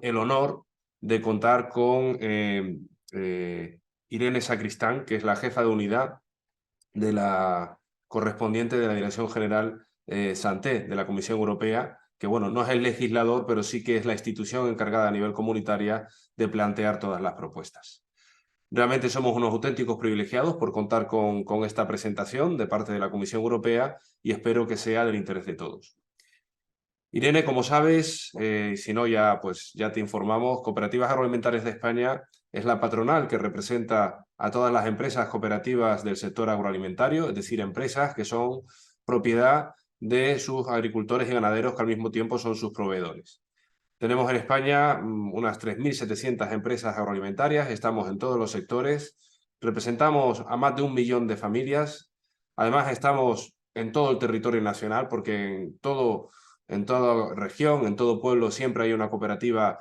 tenemos el honor de contar con Irene Sacristán, que es la jefa de unidad de la correspondiente de la Dirección General Santé de la Comisión Europea, que bueno, no es el legislador, pero sí que es la institución encargada a nivel comunitaria de plantear todas las propuestas. Realmente somos unos auténticos privilegiados por contar con esta presentación de parte de la Comisión Europea y espero que sea del interés de todos. Irene, como sabes, si no ya, pues ya te informamos, Cooperativas Agroalimentarias de España es la patronal que representa a todas las empresas cooperativas del sector agroalimentario, es decir, empresas que son propiedad de sus agricultores y ganaderos que al mismo tiempo son sus proveedores. Tenemos en España unas 3.700 empresas agroalimentarias, estamos en todos los sectores, representamos a más de 1 millón de familias, además estamos en todo el territorio nacional porque en toda región, en todo pueblo siempre hay una cooperativa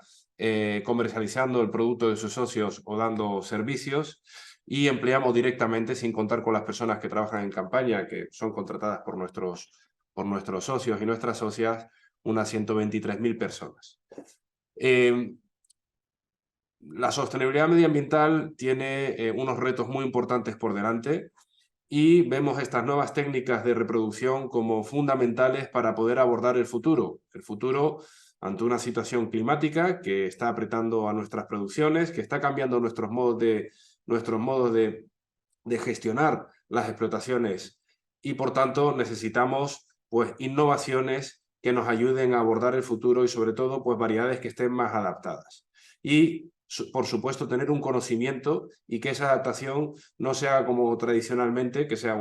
comercializando el producto de sus socios o dando servicios y empleamos directamente, sin contar con las personas que trabajan en campaña, que son contratadas por nuestros socios y nuestras socias, unas 123.000 personas. La sostenibilidad medioambiental tiene unos retos muy importantes por delante y vemos estas nuevas técnicas de reproducción como fundamentales para poder abordar el futuro. El futuro ante una situación climática que está apretando a nuestras producciones, que está cambiando nuestros modos de gestionar las explotaciones y por tanto necesitamos pues innovaciones que nos ayuden a abordar el futuro y sobre todo pues variedades que estén más adaptadas. Y por supuesto tener un conocimiento y que esa adaptación no sea como tradicionalmente, que sea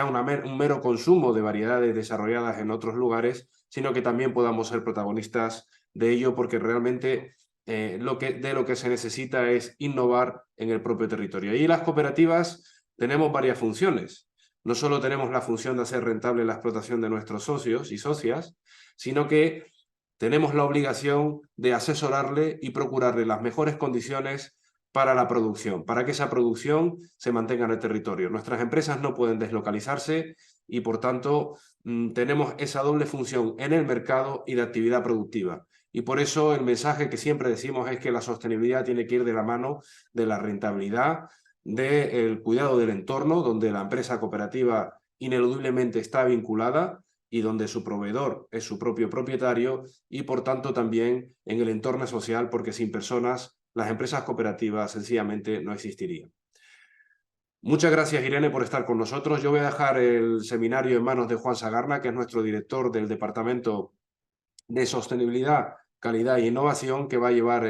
un mero consumo de variedades desarrolladas en otros lugares, sino que también podamos ser protagonistas de ello porque realmente de lo que se necesita es innovar en el propio territorio. Y las cooperativas tenemos varias funciones. No solo tenemos la función de hacer rentable la explotación de nuestros socios y socias, sino que tenemos la obligación de asesorarle y procurarle las mejores condiciones para la producción, para que esa producción se mantenga en el territorio. Nuestras empresas no pueden deslocalizarse y, por tanto, tenemos esa doble función en el mercado y de actividad productiva. Y por eso el mensaje que siempre decimos es que la sostenibilidad tiene que ir de la mano de la rentabilidad, del cuidado del entorno, donde la empresa cooperativa ineludiblemente está vinculada y donde su proveedor es su propio propietario y por tanto también en el entorno social, porque sin personas las empresas cooperativas sencillamente no existirían. Muchas gracias, Irene, por estar con nosotros. Yo voy a dejar el seminario en manos de Juan Sagarna, que es nuestro director del Departamento de Sostenibilidad, Calidad e Innovación, que va a llevar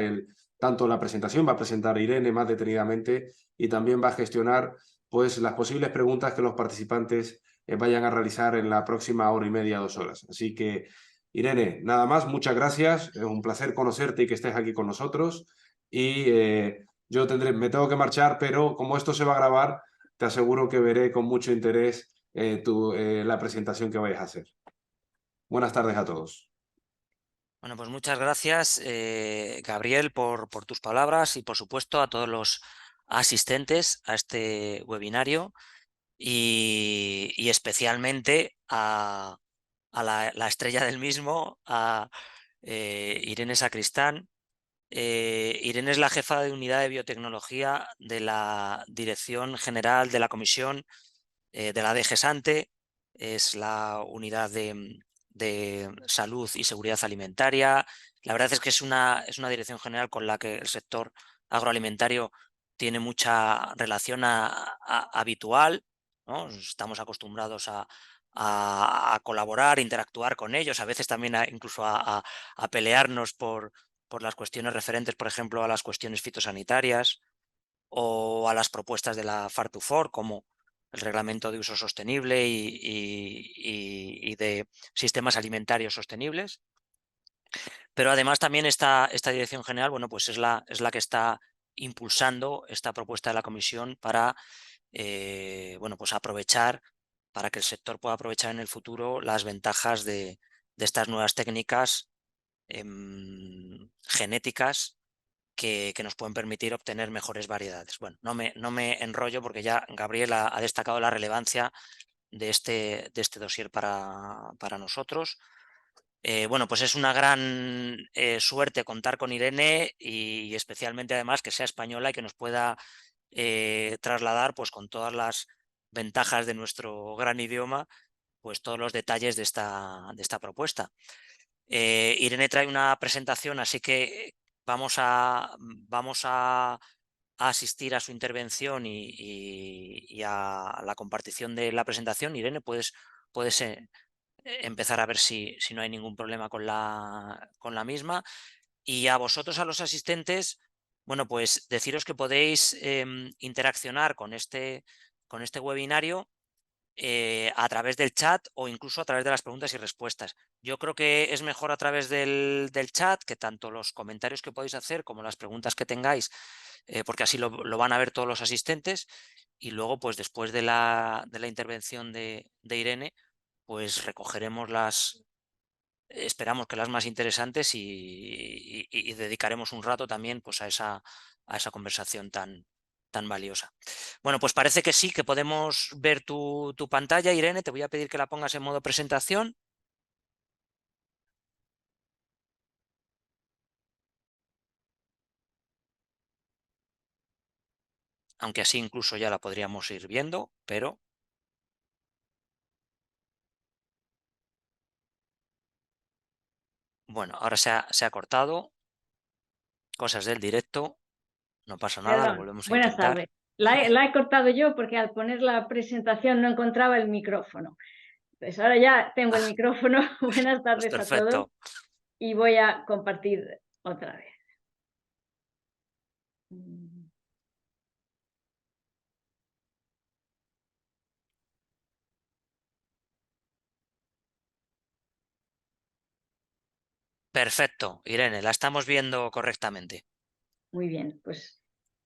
tanto la presentación, va a presentar Irene más detenidamente y también va a gestionar pues, las posibles preguntas que los participantes vayan a realizar en la próxima hora y media, 2 horas. Así que, Irene, nada más, muchas gracias. Es un placer conocerte y que estés aquí con nosotros. Y yo me tengo que marchar, pero como esto se va a grabar, te aseguro que veré con mucho interés la presentación que vayas a hacer. Buenas tardes a todos. Bueno, pues muchas gracias, Gabriel, por tus palabras y, por supuesto, a todos los asistentes a este webinario y especialmente a la estrella del mismo, a Irene Sacristán. Irene es la jefa de unidad de biotecnología de la Dirección General de la Comisión de la DG Sante, es la unidad de salud y seguridad alimentaria. La verdad es que es una dirección general con la que el sector agroalimentario tiene mucha relación habitual, ¿no? Estamos acostumbrados a colaborar, interactuar con ellos, a veces también incluso a pelearnos por las cuestiones referentes, por ejemplo, a las cuestiones fitosanitarias o a las propuestas de la Farm2Fork, como el Reglamento de Uso Sostenible y de Sistemas Alimentarios Sostenibles. Pero además también esta Dirección General, bueno, pues es la que está impulsando esta propuesta de la Comisión para bueno, pues aprovechar, para que el sector pueda aprovechar en el futuro las ventajas de estas nuevas técnicas genéticas que nos pueden permitir obtener mejores variedades. Bueno, no me enrollo porque ya Gabriel ha destacado la relevancia de este dossier para nosotros. Bueno, pues es una gran suerte contar con Irene y especialmente además que sea española y que nos pueda trasladar pues con todas las ventajas de nuestro gran idioma, pues todos los detalles de esta propuesta. Irene trae una presentación, así que vamos a asistir a su intervención y a la compartición de la presentación. Irene, puedes empezar a ver si no hay ningún problema con la misma. Y a vosotros, a los asistentes, bueno, pues deciros que podéis interaccionar con este webinario a través del chat o incluso a través de las preguntas y respuestas. Yo creo que es mejor a través del chat, que tanto los comentarios que podéis hacer como las preguntas que tengáis, porque así lo van a ver todos los asistentes. Y luego, pues después de la intervención de Irene, pues recogeremos esperamos que las más interesantes y dedicaremos un rato también pues a esa conversación tan valiosa. Bueno, pues parece que sí, que podemos ver tu pantalla. Irene, te voy a pedir que la pongas en modo presentación. Aunque así incluso ya la podríamos ir viendo, pero bueno, ahora se ha cortado. Cosas del directo, no pasa nada, lo Perdón, volvemos a buenas intentar. tardes. La he cortado yo porque al poner la presentación no encontraba el micrófono. Pues ahora ya tengo el micrófono. Buenas Pues tardes a todos perfecto. y voy a compartir otra vez. Perfecto, Irene, la estamos viendo correctamente. Muy bien, pues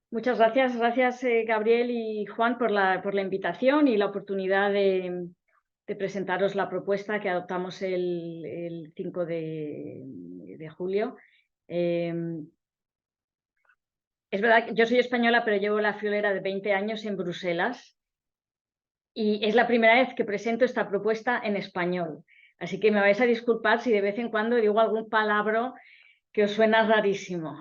muchas gracias. Gracias, Gabriel y Juan, por la invitación y la oportunidad de presentaros la propuesta que adoptamos el 5 de julio. Es verdad que yo soy española, pero llevo la friolera de 20 años en Bruselas y es la primera vez que presento esta propuesta en español. Así que me vais a disculpar si de vez en cuando digo algún palabra que os suena rarísimo.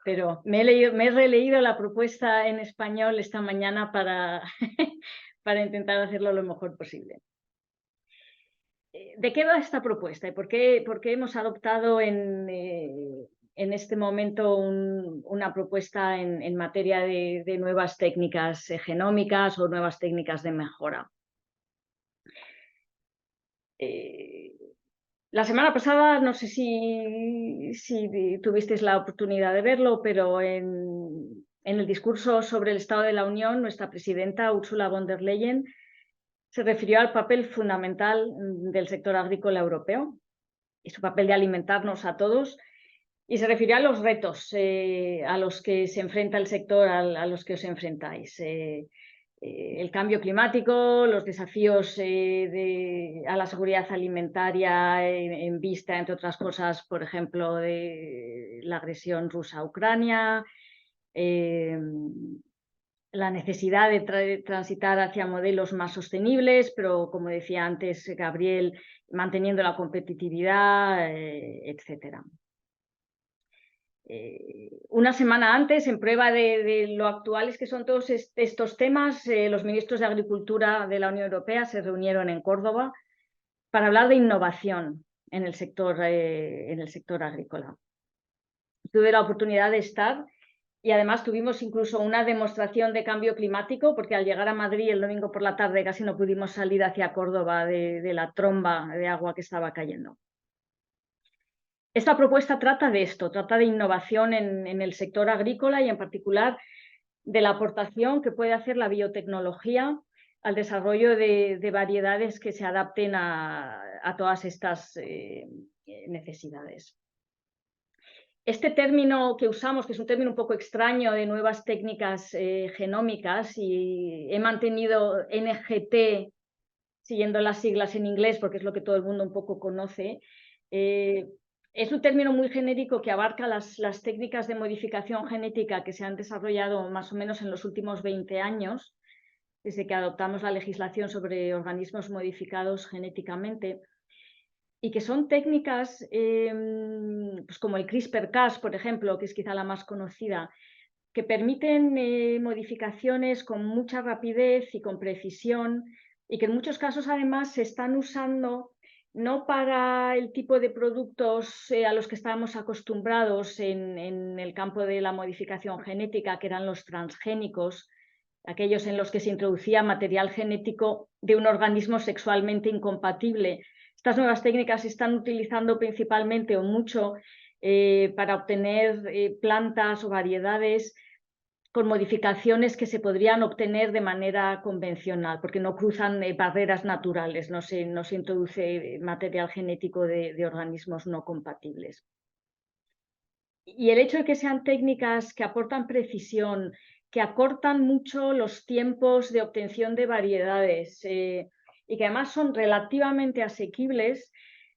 Pero me he releído la propuesta en español esta mañana para, para intentar hacerlo lo mejor posible. ¿De qué va esta propuesta y por qué hemos adoptado en este momento una propuesta en materia de nuevas técnicas genómicas o nuevas técnicas de mejora? La semana pasada, no sé si tuvisteis la oportunidad de verlo, pero en el discurso sobre el Estado de la Unión, nuestra presidenta Ursula von der Leyen se refirió al papel fundamental del sector agrícola europeo y su papel de alimentarnos a todos, y se refirió a los retos a los que se enfrenta el sector, a los que os enfrentáis. El cambio climático, los desafíos a la seguridad alimentaria en vista, entre otras cosas, por ejemplo, de la agresión rusa a Ucrania, la necesidad de transitar hacia modelos más sostenibles, pero como decía antes Gabriel, manteniendo la competitividad, etcétera. Una semana antes, en prueba de lo actuales que son todos estos temas, los ministros de Agricultura de la Unión Europea se reunieron en Córdoba para hablar de innovación en el sector agrícola. Tuve la oportunidad de estar y además tuvimos incluso una demostración de cambio climático, porque al llegar a Madrid el domingo por la tarde casi no pudimos salir hacia Córdoba de la tromba de agua que estaba cayendo. Esta propuesta trata de esto, trata de innovación en el sector agrícola y en particular de la aportación que puede hacer la biotecnología al desarrollo de variedades que se adapten a todas estas necesidades. Este término que usamos, que es un término un poco extraño de nuevas técnicas genómicas, y he mantenido NGT siguiendo las siglas en inglés porque es lo que todo el mundo un poco conoce, es un término muy genérico que abarca las técnicas de modificación genética que se han desarrollado más o menos en los últimos 20 años, desde que adoptamos la legislación sobre organismos modificados genéticamente. y que son técnicas pues como el CRISPR-Cas, por ejemplo, que es quizá la más conocida, que permiten modificaciones con mucha rapidez y con precisión, y que en muchos casos además se están usando no para el tipo de productos a los que estábamos acostumbrados en el campo de la modificación genética, que eran los transgénicos, aquellos en los que se introducía material genético de un organismo sexualmente incompatible. Estas nuevas técnicas se están utilizando principalmente o mucho para obtener plantas o variedades con modificaciones que se podrían obtener de manera convencional, porque no cruzan barreras naturales, no se introduce material genético de organismos no compatibles. Y el hecho de que sean técnicas que aportan precisión, que acortan mucho los tiempos de obtención de variedades y que además son relativamente asequibles,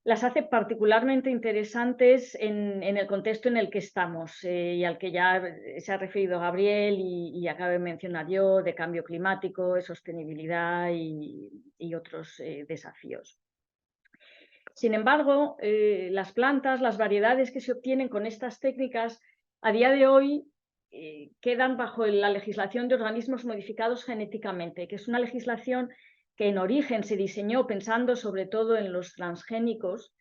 las hace particularmente interesantes en el contexto en el que estamos y al que ya se ha referido Gabriel y acabo de mencionar yo, de cambio climático, de sostenibilidad y otros desafíos. Sin embargo, las plantas, las variedades que se obtienen con estas técnicas, a día de hoy quedan bajo la legislación de organismos modificados genéticamente, que es una legislación que en origen se diseñó pensando sobre todo en los transgénicos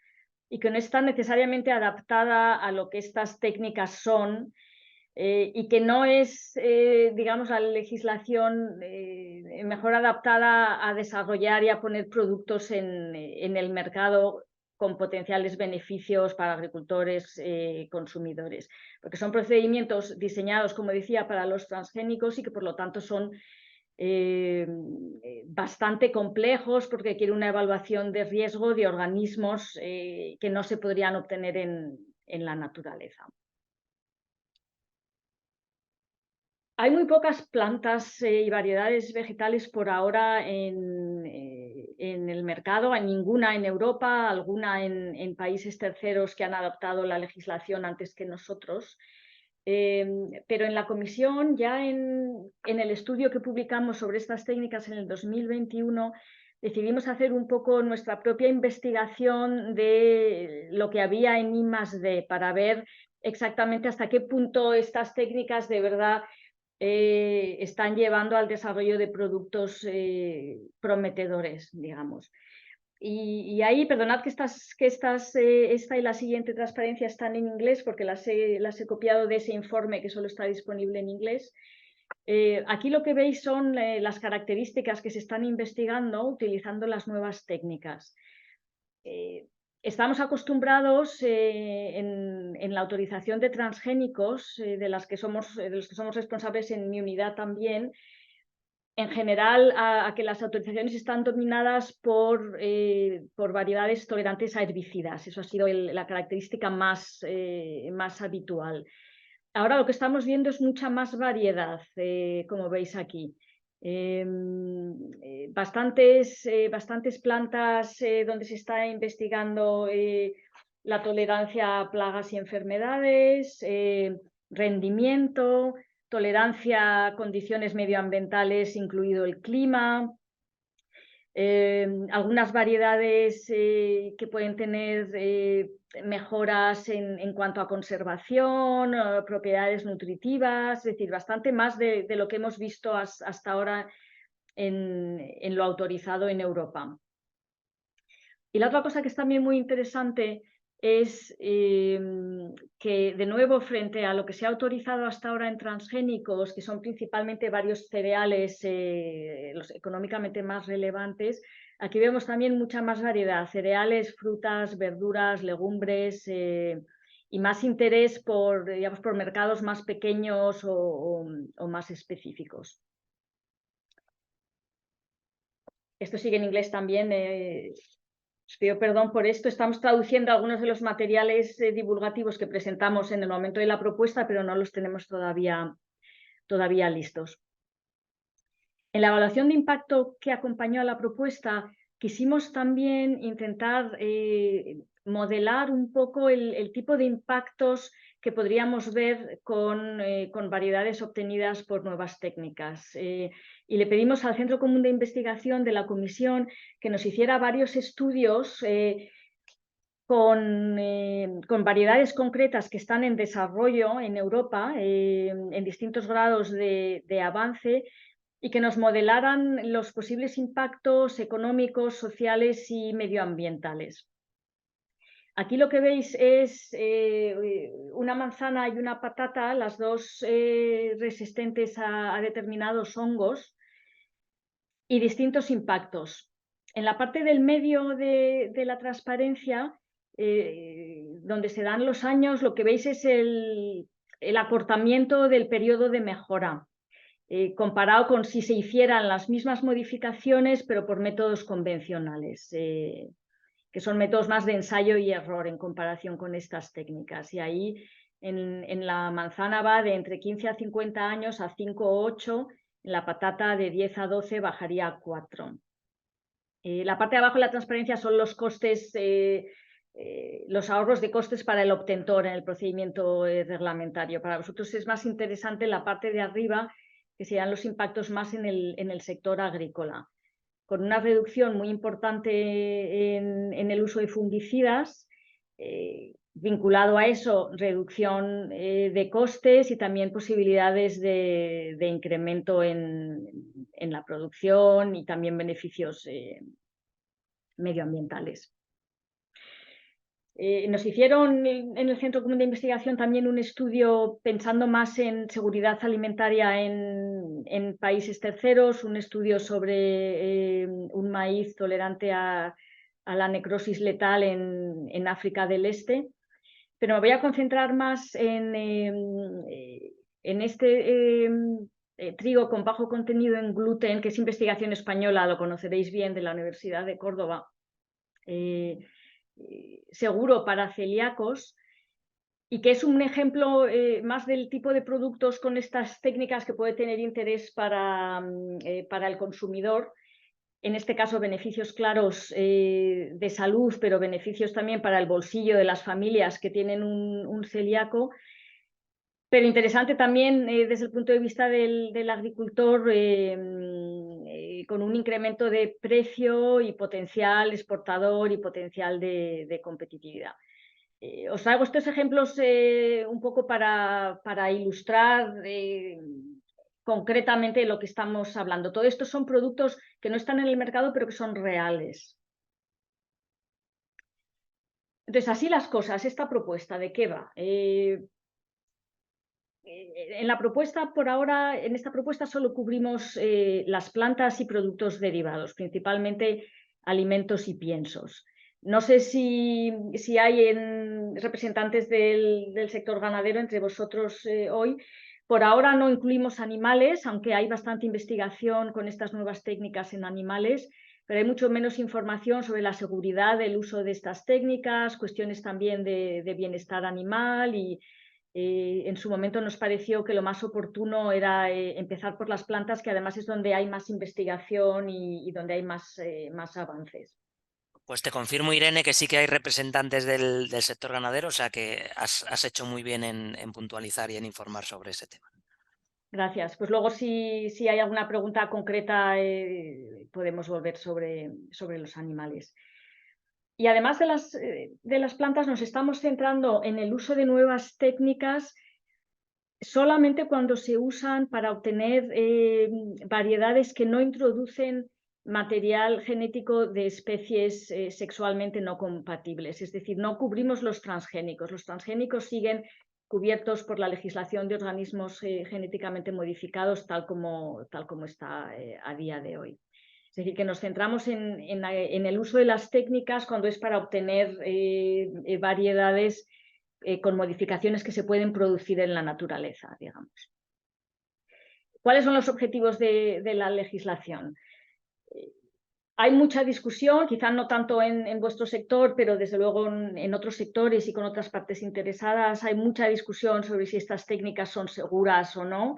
y que no está necesariamente adaptada a lo que estas técnicas son y que no es, digamos, la legislación mejor adaptada a desarrollar y a poner productos en el mercado con potenciales beneficios para agricultores, consumidores, porque son procedimientos diseñados, como decía, para los transgénicos y que por lo tanto son bastante complejos porque quiere una evaluación de riesgo de organismos que no se podrían obtener en la naturaleza. Hay muy pocas plantas y variedades vegetales por ahora en el mercado, hay ninguna en Europa, alguna en países terceros que han adoptado la legislación antes que nosotros. Pero en la comisión, ya en el estudio que publicamos sobre estas técnicas en el 2021, decidimos hacer un poco nuestra propia investigación de lo que había en I+D para ver exactamente hasta qué punto estas técnicas de verdad están llevando al desarrollo de productos prometedores, digamos. Y ahí, perdonad que esta y la siguiente transparencia están en inglés porque las he copiado de ese informe que solo está disponible en inglés. Aquí lo que veis son las características que se están investigando utilizando las nuevas técnicas. Estamos acostumbrados en la autorización de transgénicos, de los que somos responsables en mi unidad también, en general a que las autorizaciones están dominadas por variedades tolerantes a herbicidas. Eso ha sido la característica más habitual. Ahora lo que estamos viendo es mucha más variedad, como veis aquí. Bastantes plantas donde se está investigando la tolerancia a plagas y enfermedades, rendimiento, tolerancia a condiciones medioambientales, incluido el clima, algunas variedades que pueden tener mejoras en cuanto a conservación, propiedades nutritivas, es decir, bastante más de lo que hemos visto hasta ahora en lo autorizado en Europa. Y la otra cosa que es también muy interesante es que, de nuevo, frente a lo que se ha autorizado hasta ahora en transgénicos, que son principalmente varios cereales, los económicamente más relevantes, aquí vemos también mucha más variedad, cereales, frutas, verduras, legumbres y más interés por, digamos, por mercados más pequeños o más específicos. Esto sigue en inglés también. Os pido perdón por esto. Estamos traduciendo algunos de los materiales divulgativos que presentamos en el momento de la propuesta, pero no los tenemos todavía listos. En la evaluación de impacto que acompañó a la propuesta, quisimos también intentar modelar un poco el tipo de impactos que podríamos ver con variedades obtenidas por nuevas técnicas. Y le pedimos al Centro Común de Investigación de la Comisión que nos hiciera varios estudios con variedades concretas que están en desarrollo en Europa, en distintos grados de avance, y que nos modelaran los posibles impactos económicos, sociales y medioambientales. Aquí lo que veis es una manzana y una patata, las dos resistentes a determinados hongos y distintos impactos. En la parte del medio de la transparencia, donde se dan los años, lo que veis es el acortamiento del periodo de mejora, comparado con si se hicieran las mismas modificaciones, pero por métodos convencionales, que son métodos más de ensayo y error en comparación con estas técnicas. Y ahí en la manzana va de entre 15 a 50 años a 5 o 8, en la patata de 10 a 12 bajaría a 4. La parte de abajo de la transparencia son los costes, los ahorros de costes para el obtentor en el procedimiento reglamentario. Para vosotros es más interesante la parte de arriba, que serían los impactos más en el sector agrícola, con una reducción muy importante en el uso de fungicidas, vinculado a eso, reducción de costes y también posibilidades de incremento en la producción y también beneficios medioambientales. Nos hicieron en el Centro Común de Investigación también un estudio pensando más en seguridad alimentaria en países terceros, un estudio sobre un maíz tolerante a la necrosis letal en África del Este, pero me voy a concentrar más en este trigo con bajo contenido en gluten, que es investigación española, lo conoceréis bien, de la Universidad de Córdoba, seguro para celíacos, y que es un ejemplo más del tipo de productos con estas técnicas que puede tener interés para el consumidor. En este caso, beneficios claros de salud, pero beneficios también para el bolsillo de las familias que tienen un celíaco. Pero interesante también desde el punto de vista del agricultor, con un incremento de precio y potencial exportador y potencial de competitividad. Os traigo estos ejemplos un poco para ilustrar concretamente lo que estamos hablando. Todo esto son productos que no están en el mercado, pero que son reales. Entonces, así las cosas, esta propuesta, ¿de qué va? En la propuesta, por ahora, en esta propuesta solo cubrimos las plantas y productos derivados, principalmente alimentos y piensos. No sé si hay representantes del sector ganadero entre vosotros hoy. Por ahora no incluimos animales, aunque hay bastante investigación con estas nuevas técnicas en animales, pero hay mucho menos información sobre la seguridad del uso de estas técnicas, cuestiones también de bienestar animal y en su momento nos pareció que lo más oportuno era empezar por las plantas, que además es donde hay más investigación y donde hay más avances. Pues te confirmo, Irene, que sí que hay representantes del sector ganadero, o sea que has hecho muy bien en puntualizar y en informar sobre ese tema. Gracias. Pues luego si hay alguna pregunta concreta podemos volver sobre los animales. Y además de las plantas nos estamos centrando en el uso de nuevas técnicas solamente cuando se usan para obtener variedades que no introducen material genético de especies sexualmente no compatibles. Es decir, no cubrimos los transgénicos. Los transgénicos siguen cubiertos por la legislación de organismos genéticamente modificados tal como está a día de hoy. Es decir, que nos centramos en el uso de las técnicas cuando es para obtener variedades con modificaciones que se pueden producir en la naturaleza, digamos. ¿Cuáles son los objetivos de la legislación? Hay mucha discusión, quizá no tanto en vuestro sector, pero desde luego en otros sectores y con otras partes interesadas, hay mucha discusión sobre si estas técnicas son seguras o no.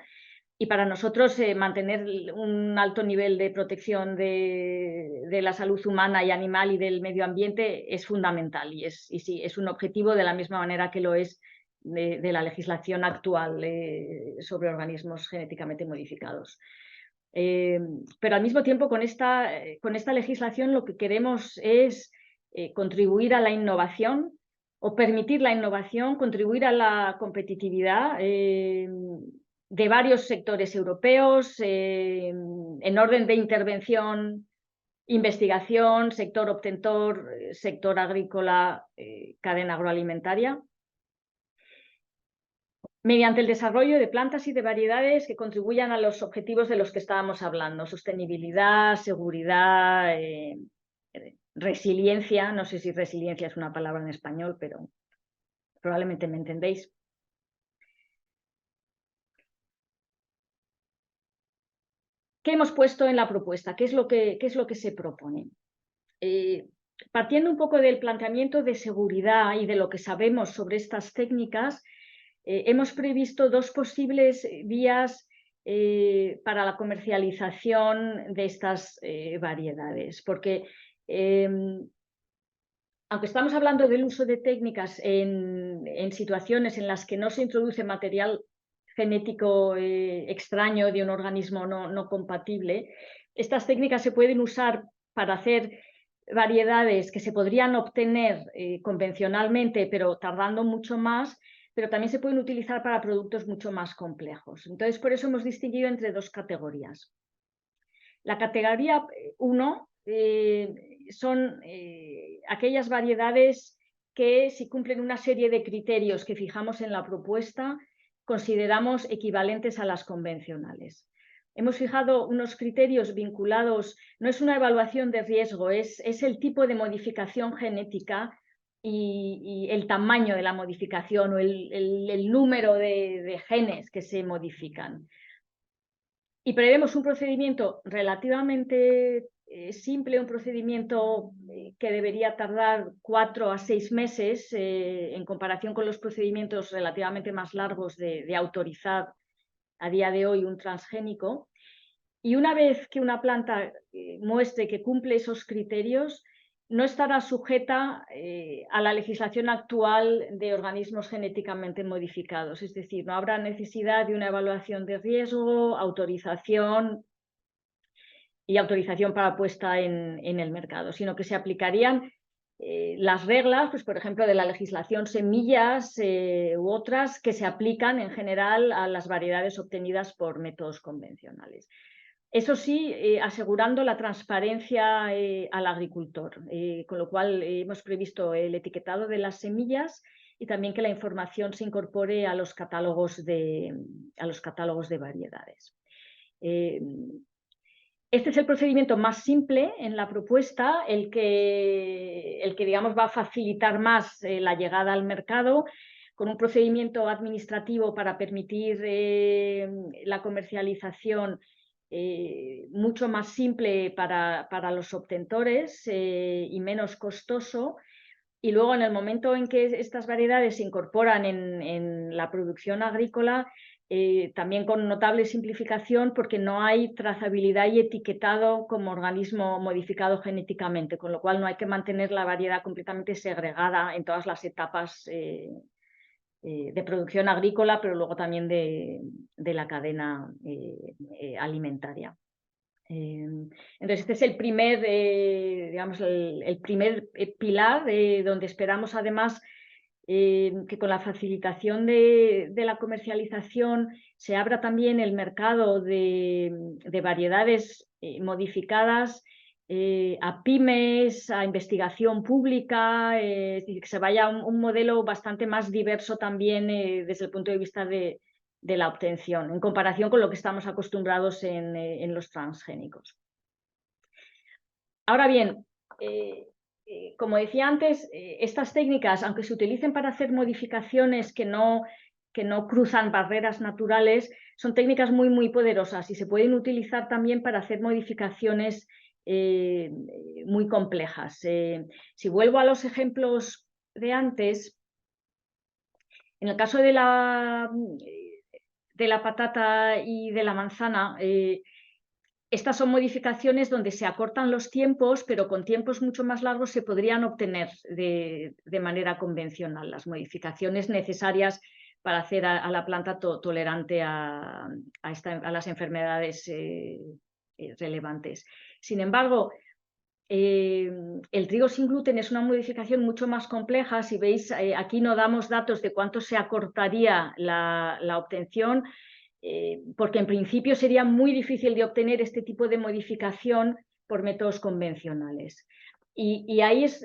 Y para nosotros mantener un alto nivel de protección de la salud humana y animal y del medio ambiente es fundamental y sí, es un objetivo de la misma manera que lo es de la legislación actual sobre organismos genéticamente modificados. Pero al mismo tiempo con esta legislación lo que queremos es contribuir a la innovación o permitir la innovación, contribuir a la competitividad de varios sectores europeos en orden de intervención, investigación, sector obtentor, sector agrícola, cadena agroalimentaria, mediante el desarrollo de plantas y de variedades que contribuyan a los objetivos de los que estábamos hablando: sostenibilidad, seguridad, resiliencia. No sé si resiliencia es una palabra en español, pero probablemente me entendéis. ¿Qué hemos puesto en la propuesta? ¿Qué es lo que se propone? Partiendo un poco del planteamiento de seguridad y de lo que sabemos sobre estas técnicas, hemos previsto dos posibles vías para la comercialización de estas variedades, porque aunque estamos hablando del uso de técnicas en situaciones en las que no se introduce material genético extraño de un organismo no compatible, estas técnicas se pueden usar para hacer variedades que se podrían obtener convencionalmente, pero tardando mucho más, pero también se pueden utilizar para productos mucho más complejos. Entonces, por eso hemos distinguido entre dos categorías. La categoría 1 son aquellas variedades que, si cumplen una serie de criterios que fijamos en la propuesta, consideramos equivalentes a las convencionales. Hemos fijado unos criterios vinculados, no es una evaluación de riesgo, es el tipo de modificación genética y el tamaño de la modificación o el número de genes que se modifican. Y prevemos un procedimiento relativamente simple, un procedimiento que debería tardar 4 a 6 meses en comparación con los procedimientos relativamente más largos de autorizar a día de hoy un transgénico. Y una vez que una planta muestre que cumple esos criterios, no estará sujeta a la legislación actual de organismos genéticamente modificados. Es decir, no habrá necesidad de una evaluación de riesgo, autorización para puesta en el mercado, sino que se aplicarían las reglas, pues, por ejemplo, de la legislación semillas u otras que se aplican en general a las variedades obtenidas por métodos convencionales. Eso sí, asegurando la transparencia al agricultor, con lo cual hemos previsto el etiquetado de las semillas y también que la información se incorpore a los catálogos de variedades. Este es el procedimiento más simple en la propuesta, el que digamos, va a facilitar más la llegada al mercado, con un procedimiento administrativo para permitir la comercialización mucho más simple para los obtentores y menos costoso. Y luego, en el momento en que estas variedades se incorporan en la producción agrícola, también con notable simplificación, porque no hay trazabilidad y etiquetado como organismo modificado genéticamente, con lo cual no hay que mantener la variedad completamente segregada en todas las etapas de producción agrícola, pero luego también de la cadena alimentaria. Entonces, este es el primer, digamos, el primer pilar donde esperamos además que con la facilitación de la comercialización se abra también el mercado de variedades modificadas a pymes, a investigación pública, es decir, que se vaya a un modelo bastante más diverso también desde el punto de vista de la obtención, en comparación con lo que estamos acostumbrados en los transgénicos. Ahora bien, como decía antes, estas técnicas, aunque se utilicen para hacer modificaciones que no cruzan barreras naturales, son técnicas muy poderosas y se pueden utilizar también para hacer modificaciones muy complejas. Si vuelvo a los ejemplos de antes, en el caso de la patata y de la manzana, estas son modificaciones donde se acortan los tiempos, pero con tiempos mucho más largos se podrían obtener de manera convencional las modificaciones necesarias para hacer a la planta tolerante a las enfermedades relevantes. Sin embargo, el trigo sin gluten es una modificación mucho más compleja. Si veis, aquí no damos datos de cuánto se acortaría la obtención, porque en principio sería muy difícil de obtener este tipo de modificación por métodos convencionales. Y ahí es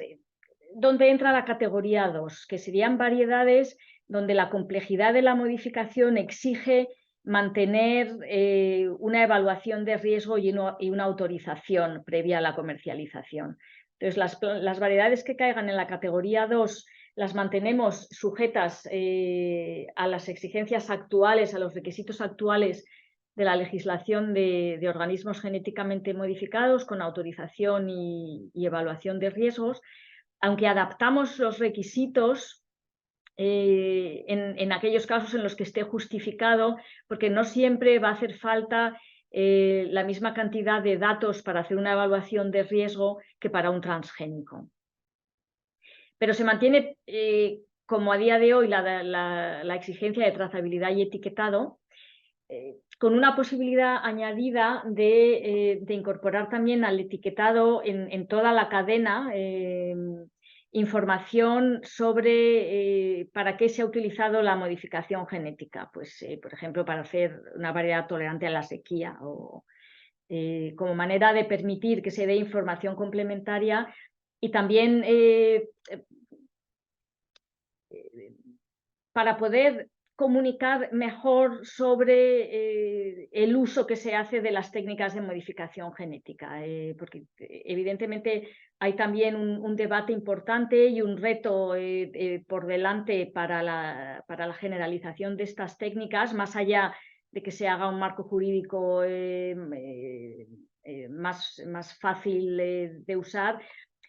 donde entra la categoría 2, que serían variedades donde la complejidad de la modificación exige mantener una evaluación de riesgo y una autorización previa a la comercialización. Entonces, las variedades que caigan en la categoría 2 las mantenemos sujetas a las exigencias actuales, a los requisitos actuales de la legislación de organismos genéticamente modificados con autorización y evaluación de riesgos, aunque adaptamos los requisitos en aquellos casos en los que esté justificado, porque no siempre va a hacer falta la misma cantidad de datos para hacer una evaluación de riesgo que para un transgénico. Pero se mantiene, como a día de hoy, la exigencia de trazabilidad y etiquetado, con una posibilidad añadida de incorporar también al etiquetado en toda la cadena información sobre para qué se ha utilizado la modificación genética. Pues, por ejemplo, para hacer una variedad tolerante a la sequía o como manera de permitir que se dé información complementaria y también para poder comunicar mejor sobre el uso que se hace de las técnicas de modificación genética, porque evidentemente hay también un debate importante y un reto por delante para la generalización de estas técnicas, más allá de que se haga un marco jurídico más fácil de usar,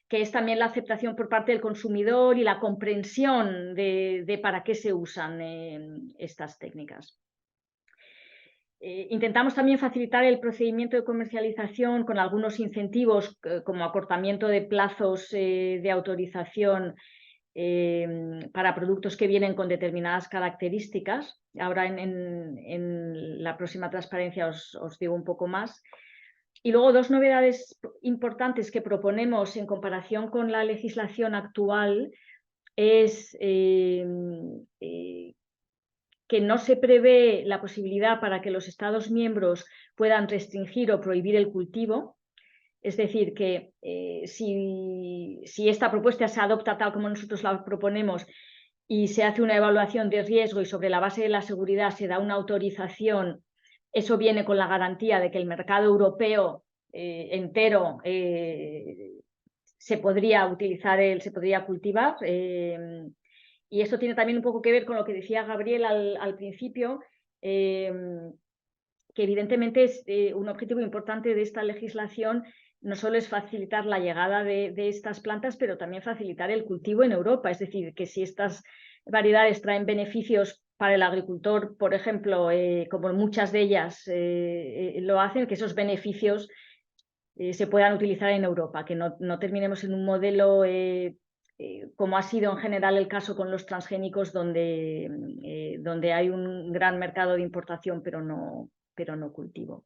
que es también la aceptación por parte del consumidor y la comprensión de para qué se usan estas técnicas. Intentamos también facilitar el procedimiento de comercialización con algunos incentivos como acortamiento de plazos de autorización para productos que vienen con determinadas características. Ahora en la próxima transparencia os digo un poco más. Y luego dos novedades importantes que proponemos en comparación con la legislación actual es que no se prevé la posibilidad para que los Estados miembros puedan restringir o prohibir el cultivo. Es decir, que si esta propuesta se adopta tal como nosotros la proponemos y se hace una evaluación de riesgo y sobre la base de la seguridad se da una autorización, eso viene con la garantía de que el mercado europeo entero se podría utilizar, se podría cultivar. Y esto tiene también un poco que ver con lo que decía Gabriel al principio, que evidentemente es un objetivo importante de esta legislación. No solo es facilitar la llegada de estas plantas, pero también facilitar el cultivo en Europa. Es decir, que si estas variedades traen beneficios para el agricultor, por ejemplo, como muchas de ellas lo hacen, que esos beneficios se puedan utilizar en Europa, que no terminemos en un modelo como ha sido en general el caso con los transgénicos, donde hay un gran mercado de importación, pero no cultivo.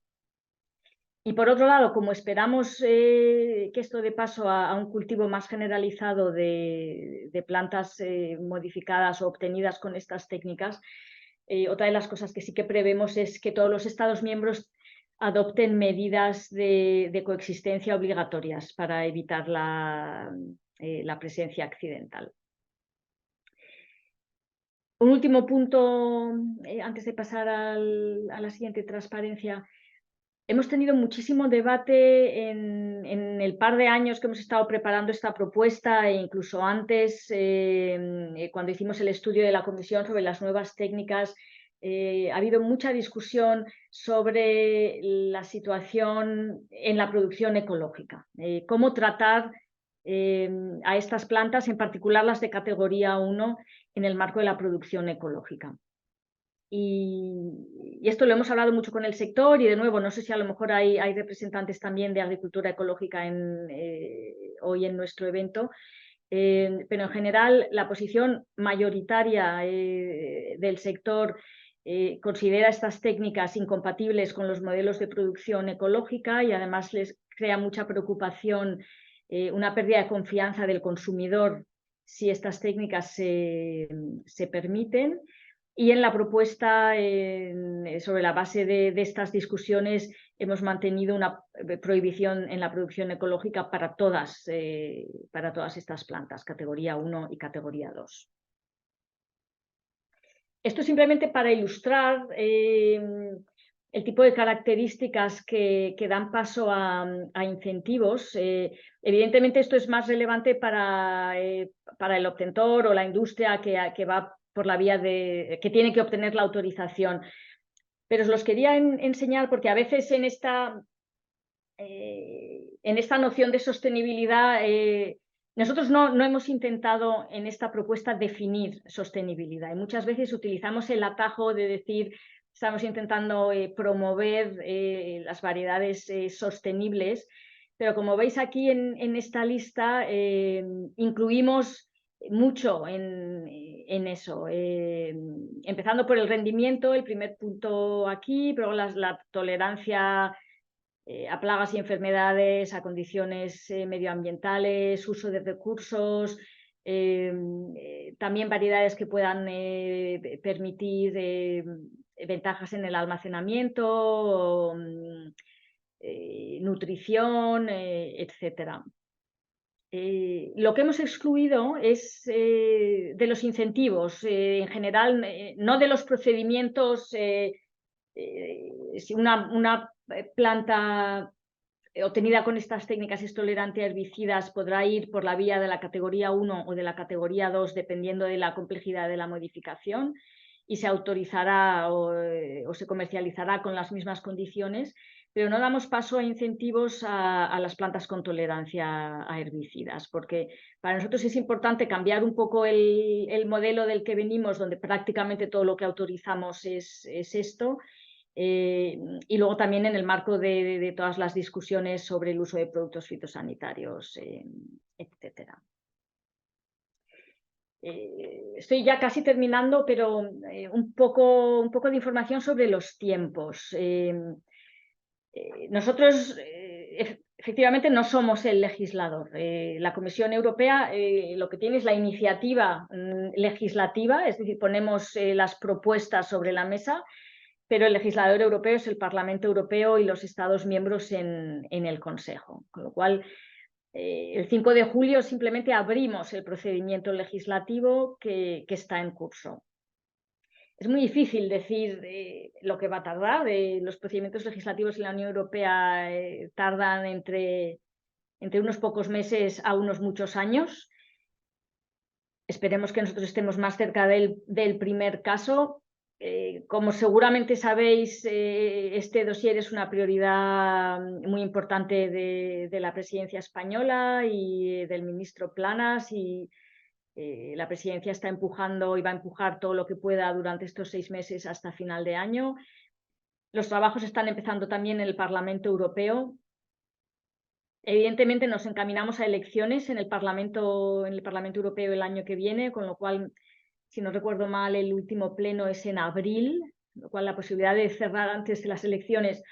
Y por otro lado, como esperamos que esto dé paso a un cultivo más generalizado de plantas modificadas o obtenidas con estas técnicas, otra de las cosas que sí que prevemos es que todos los Estados miembros adopten medidas de coexistencia obligatorias para evitar la presencia accidental. Un último punto, antes de pasar a la siguiente transparencia. Hemos tenido muchísimo debate en el par de años que hemos estado preparando esta propuesta e incluso antes, cuando hicimos el estudio de la Comisión sobre las nuevas técnicas. Ha habido mucha discusión sobre la situación en la producción ecológica, cómo tratar a estas plantas, en particular las de categoría 1, en el marco de la producción ecológica. Y esto lo hemos hablado mucho con el sector y de nuevo, no sé si a lo mejor hay representantes también de agricultura ecológica hoy en nuestro evento, pero en general la posición mayoritaria del sector considera estas técnicas incompatibles con los modelos de producción ecológica y además les crea mucha preocupación una pérdida de confianza del consumidor si estas técnicas se permiten. Y en la propuesta, sobre la base de estas discusiones, hemos mantenido una prohibición en la producción ecológica para todas estas plantas, categoría 1 y categoría 2. Esto simplemente para ilustrar el tipo de características que dan paso a incentivos. Evidentemente esto es más relevante para el obtentor o la industria que va por la vía que tiene que obtener la autorización. Pero os los quería enseñar porque a veces en esta noción de sostenibilidad nosotros no hemos intentado en esta propuesta definir sostenibilidad y muchas veces utilizamos el atajo de decir estamos intentando promover las variedades sostenibles, pero como veis aquí en esta lista incluimos mucho en eso, empezando por el rendimiento, el primer punto aquí, pero la tolerancia a plagas y enfermedades, a condiciones medioambientales, uso de recursos, también variedades que puedan permitir ventajas en el almacenamiento, nutrición, etcétera. Lo que hemos excluido es de los incentivos, en general, no de los procedimientos. Si una planta obtenida con estas técnicas es tolerante a herbicidas, podrá ir por la vía de la categoría 1 o de la categoría 2, dependiendo de la complejidad de la modificación, y se autorizará o se comercializará con las mismas condiciones, pero no damos paso a incentivos a las plantas con tolerancia a herbicidas, porque para nosotros es importante cambiar un poco el modelo del que venimos, donde prácticamente todo lo que autorizamos es esto. Y luego también en el marco de todas las discusiones sobre el uso de productos fitosanitarios, etcétera. Estoy ya casi terminando, pero un poco de información sobre los tiempos. Nosotros efectivamente no somos el legislador. La Comisión Europea lo que tiene es la iniciativa legislativa, es decir, ponemos las propuestas sobre la mesa, pero el legislador europeo es el Parlamento Europeo y los Estados miembros en el Consejo. Con lo cual, el 5 de julio simplemente abrimos el procedimiento legislativo que está en curso. Es muy difícil decir lo que va a tardar. Los procedimientos legislativos en la Unión Europea tardan entre unos pocos meses a unos muchos años. Esperemos que nosotros estemos más cerca del primer caso. Como seguramente sabéis, este dossier es una prioridad muy importante de la presidencia española y del ministro Planas, y la presidencia está empujando y va a empujar todo lo que pueda durante estos 6 meses hasta final de año. Los trabajos están empezando también en el Parlamento Europeo. Evidentemente nos encaminamos a elecciones en el Parlamento Europeo el año que viene, con lo cual, si no recuerdo mal, el último pleno es en abril, con lo cual la posibilidad de cerrar antes de las elecciones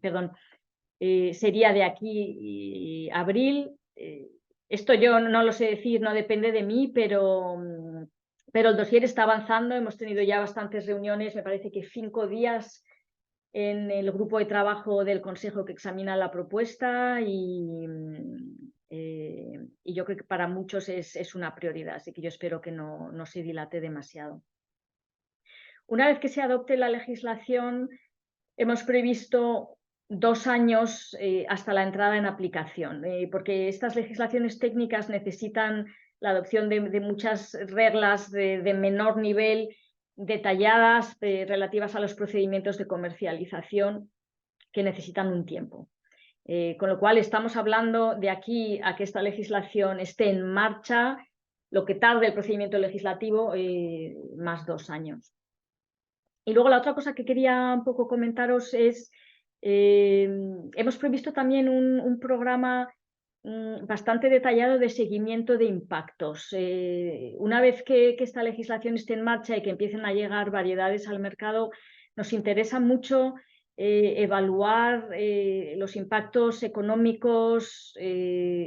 perdón, sería de aquí a abril. Esto yo no lo sé decir, no depende de mí, pero el dossier está avanzando. Hemos tenido ya bastantes reuniones, me parece que 5 días en el grupo de trabajo del Consejo que examina la propuesta, y yo creo que para muchos es una prioridad, así que yo espero que no se dilate demasiado. Una vez que se adopte la legislación, hemos previsto 2 años hasta la entrada en aplicación, porque estas legislaciones técnicas necesitan la adopción de muchas reglas de menor nivel, detalladas, relativas a los procedimientos de comercialización, que necesitan un tiempo. Con lo cual estamos hablando de aquí a que esta legislación esté en marcha, lo que tarde el procedimiento legislativo, más 2 años. Y luego la otra cosa que quería un poco comentaros es, hemos previsto también un programa bastante detallado de seguimiento de impactos. Una vez que esta legislación esté en marcha y que empiecen a llegar variedades al mercado, nos interesa mucho evaluar los impactos económicos,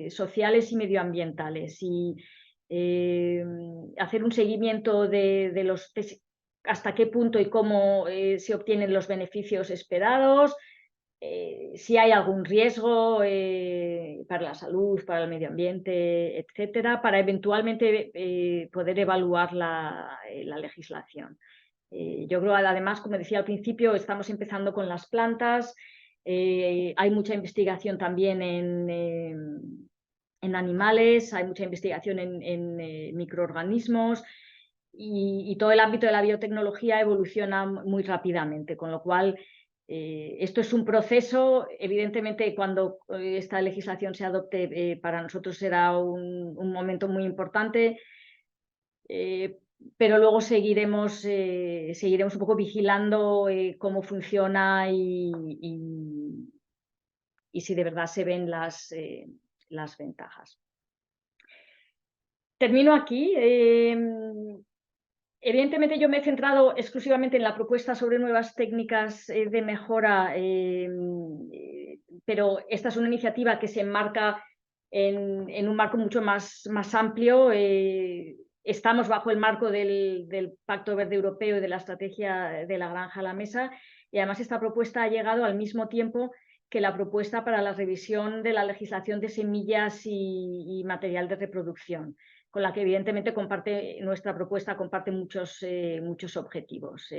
sociales y medioambientales y hacer un seguimiento de hasta qué punto y cómo se obtienen los beneficios esperados, si hay algún riesgo para la salud, para el medio ambiente, etcétera, para eventualmente poder evaluar la legislación. Yo creo, además, como decía al principio, estamos empezando con las plantas, hay mucha investigación también en animales, hay mucha investigación en microorganismos y todo el ámbito de la biotecnología evoluciona muy rápidamente, con lo cual esto es un proceso. Evidentemente, cuando esta legislación se adopte, para nosotros será un momento muy importante, pero luego seguiremos un poco vigilando cómo funciona y si de verdad se ven las ventajas. Termino aquí. Evidentemente yo me he centrado exclusivamente en la propuesta sobre nuevas técnicas de mejora, pero esta es una iniciativa que se enmarca en un marco mucho más amplio. Estamos bajo el marco del Pacto Verde Europeo y de la estrategia de la granja a la mesa, y además esta propuesta ha llegado al mismo tiempo que la propuesta para la revisión de la legislación de semillas y material de reproducción, con la que evidentemente nuestra propuesta comparte muchos objetivos.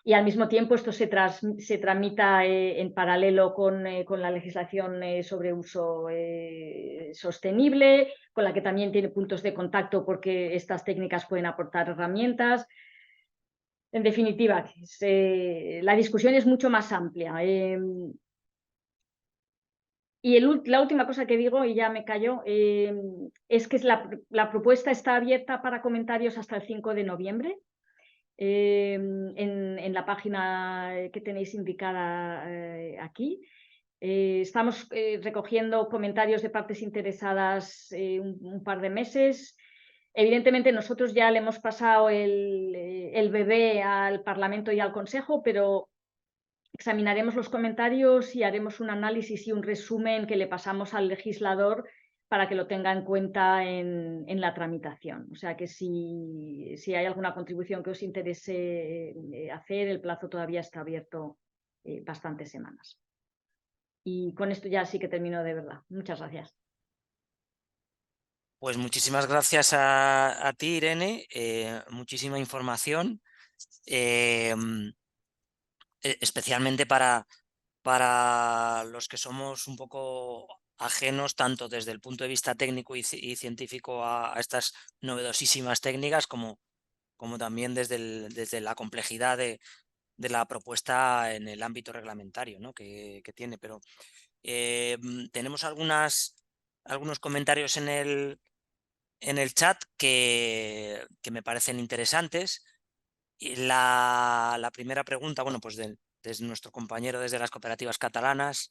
Y al mismo tiempo esto se tramita en paralelo con la legislación sobre uso sostenible, con la que también tiene puntos de contacto porque estas técnicas pueden aportar herramientas. En definitiva, la discusión es mucho más amplia. Y la última cosa que digo, y ya me callo, es que la propuesta está abierta para comentarios hasta el 5 de noviembre en la página que tenéis indicada aquí. Estamos recogiendo comentarios de partes interesadas un par de meses. Evidentemente nosotros ya le hemos pasado el bebé al Parlamento y al Consejo, pero examinaremos los comentarios y haremos un análisis y un resumen que le pasamos al legislador para que lo tenga en cuenta en la tramitación. O sea que si hay alguna contribución que os interese hacer, el plazo todavía está abierto bastantes semanas. Y con esto ya sí que termino de verdad. Muchas gracias. Pues muchísimas gracias a ti, Irene. Muchísima información. Especialmente para los que somos un poco ajenos, tanto desde el punto de vista técnico y científico a estas novedosísimas técnicas, como también desde la complejidad de la propuesta en el ámbito reglamentario, ¿no? que tiene. Pero tenemos algunos comentarios en el chat que me parecen interesantes. Y la primera pregunta, bueno, pues desde nuestro compañero desde las cooperativas catalanas,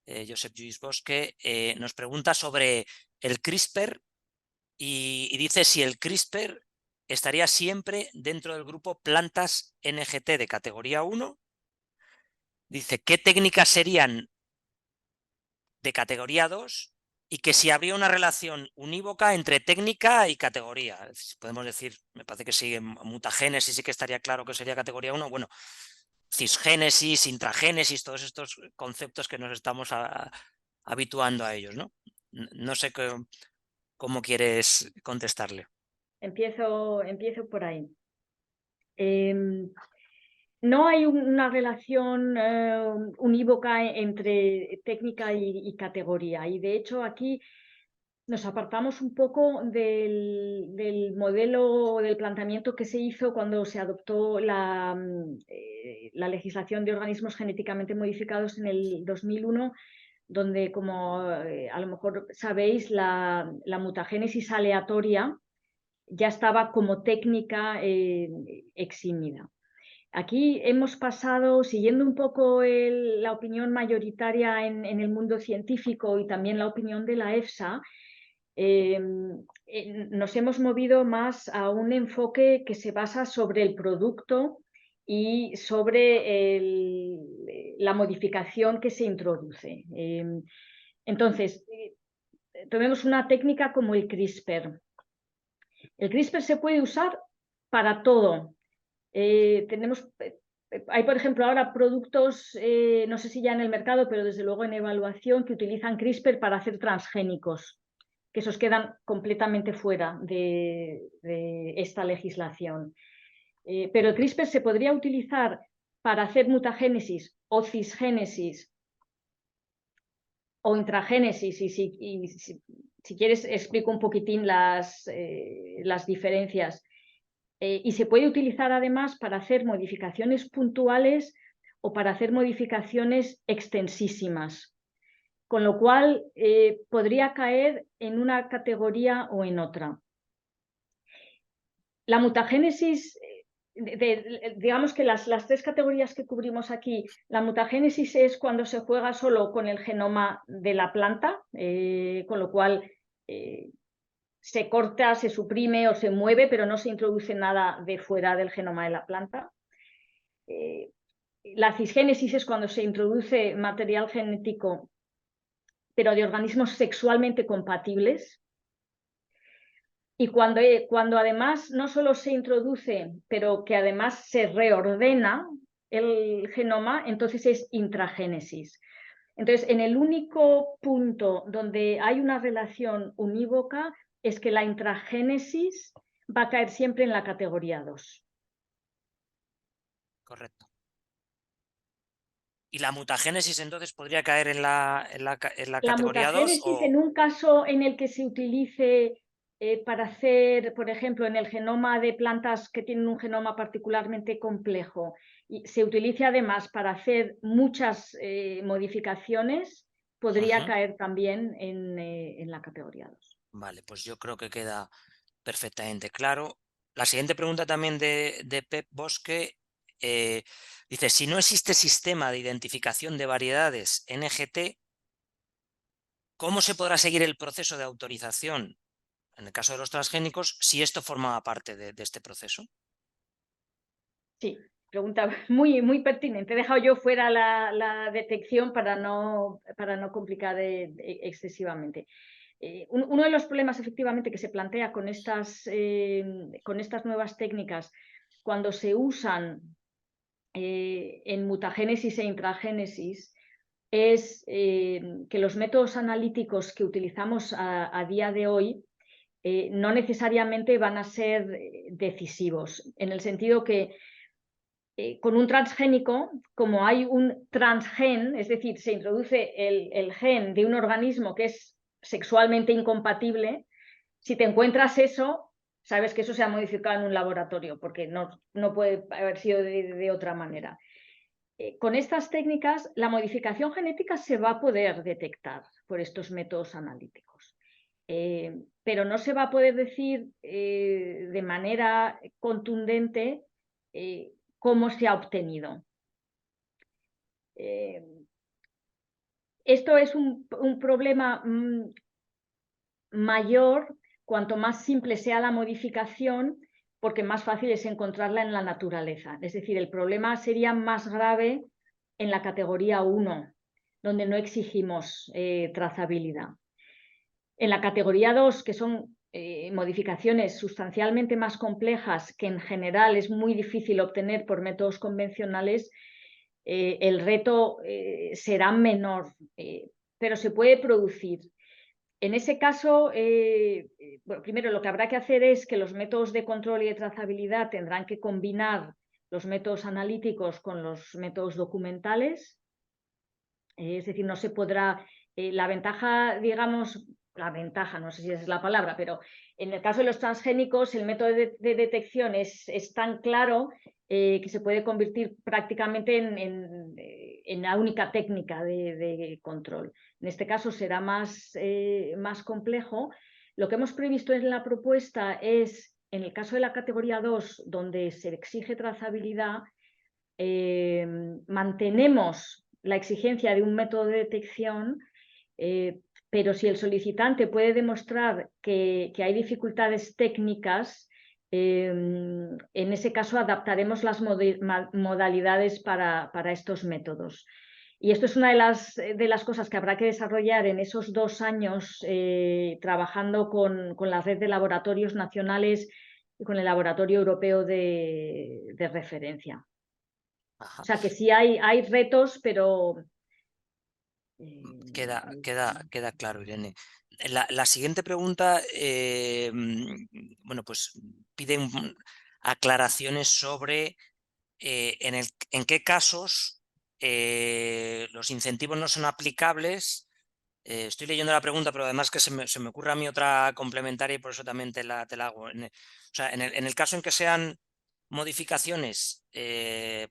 Josep Lluís Bosque, nos pregunta sobre el CRISPR y dice si el CRISPR estaría siempre dentro del grupo plantas NGT de categoría 1. Dice, ¿qué técnicas serían de categoría 2? Y que si habría una relación unívoca entre técnica y categoría. Podemos decir, me parece que sí, mutagénesis sí que estaría claro que sería categoría 1. Bueno, cisgénesis, intragénesis, todos estos conceptos que nos estamos habituando a ellos, ¿no? No sé cómo quieres contestarle. Empiezo por ahí. No hay una relación unívoca entre técnica y categoría, y de hecho aquí nos apartamos un poco del modelo, del planteamiento que se hizo cuando se adoptó la legislación de organismos genéticamente modificados en el 2001, donde, como a lo mejor sabéis, la mutagénesis aleatoria ya estaba como técnica eximida. Aquí hemos pasado, siguiendo un poco la opinión mayoritaria en el mundo científico y también la opinión de la EFSA, nos hemos movido más a un enfoque que se basa sobre el producto y sobre la modificación que se introduce. Entonces, tomemos una técnica como el CRISPR. El CRISPR se puede usar para todo. Hay, por ejemplo, ahora productos, no sé si ya en el mercado, pero desde luego en evaluación, que utilizan CRISPR para hacer transgénicos, que esos quedan completamente fuera de esta legislación. Pero el CRISPR se podría utilizar para hacer mutagénesis o cisgénesis o intragénesis, y si quieres explico un poquitín las diferencias. Y se puede utilizar además para hacer modificaciones puntuales o para hacer modificaciones extensísimas, con lo cual podría caer en una categoría o en otra. La mutagénesis, digamos que las tres categorías que cubrimos aquí, la mutagénesis es cuando se juega solo con el genoma de la planta, con lo cual se corta, se suprime o se mueve, pero no se introduce nada de fuera del genoma de la planta. La cisgénesis es cuando se introduce material genético, pero de organismos sexualmente compatibles. Y cuando además no solo se introduce, pero que además se reordena el genoma, entonces es intragénesis. Entonces, en el único punto donde hay una relación unívoca es que la intragénesis va a caer siempre en la categoría 2. Correcto. ¿Y la mutagénesis entonces podría caer en la categoría 2? Mutagénesis, en un caso en el que se utilice para hacer, por ejemplo, en el genoma de plantas que tienen un genoma particularmente complejo, y se utilice además para hacer muchas modificaciones, podría caer también en la categoría 2. Vale, pues yo creo que queda perfectamente claro. La siguiente pregunta también de Pep Bosque dice, si no existe sistema de identificación de variedades NGT, ¿cómo se podrá seguir el proceso de autorización en el caso de los transgénicos si esto formaba parte de este proceso? Sí, pregunta muy, muy pertinente. He dejado yo fuera la detección para no complicar excesivamente. Uno de los problemas efectivamente que se plantea con estas nuevas técnicas cuando se usan en mutagénesis e intragénesis es que los métodos analíticos que utilizamos a día de hoy no necesariamente van a ser decisivos, en el sentido que con un transgénico, como hay un transgen, es decir, se introduce el gen de un organismo que es sexualmente incompatible, si te encuentras eso, sabes que eso se ha modificado en un laboratorio, porque no puede haber sido de otra manera. Con estas técnicas, la modificación genética se va a poder detectar por estos métodos analíticos, pero no se va a poder decir de manera contundente cómo se ha obtenido. Esto es un problema mayor cuanto más simple sea la modificación, porque más fácil es encontrarla en la naturaleza. Es decir, el problema sería más grave en la categoría 1, donde no exigimos trazabilidad. En la categoría 2, que son modificaciones sustancialmente más complejas, que en general es muy difícil obtener por métodos convencionales, el reto será menor, pero se puede producir. En ese caso, bueno, primero lo que habrá que hacer es que los métodos de control y de trazabilidad tendrán que combinar los métodos analíticos con los métodos documentales. Es decir, no se podrá, la ventaja, digamos, la ventaja, no sé si esa es la palabra, pero en el caso de los transgénicos el método de detección es tan claro que se puede convertir prácticamente en la única técnica de control. En este caso será más complejo. Lo que hemos previsto en la propuesta es, en el caso de la categoría 2, donde se exige trazabilidad, mantenemos la exigencia de un método de detección, pero si el solicitante puede demostrar que hay dificultades técnicas, en ese caso adaptaremos las modalidades para estos métodos. Y esto es una de las cosas que habrá que desarrollar en esos 2 años trabajando con la red de laboratorios nacionales y con el laboratorio europeo de referencia. Ajá. O sea que sí hay retos, pero... Queda claro, Irene. La siguiente pregunta, bueno, pues pide aclaraciones sobre en qué casos los incentivos no son aplicables. Estoy leyendo la pregunta, pero además que se me ocurre a mí otra complementaria y por eso también te la hago. O sea, en el caso en que sean modificaciones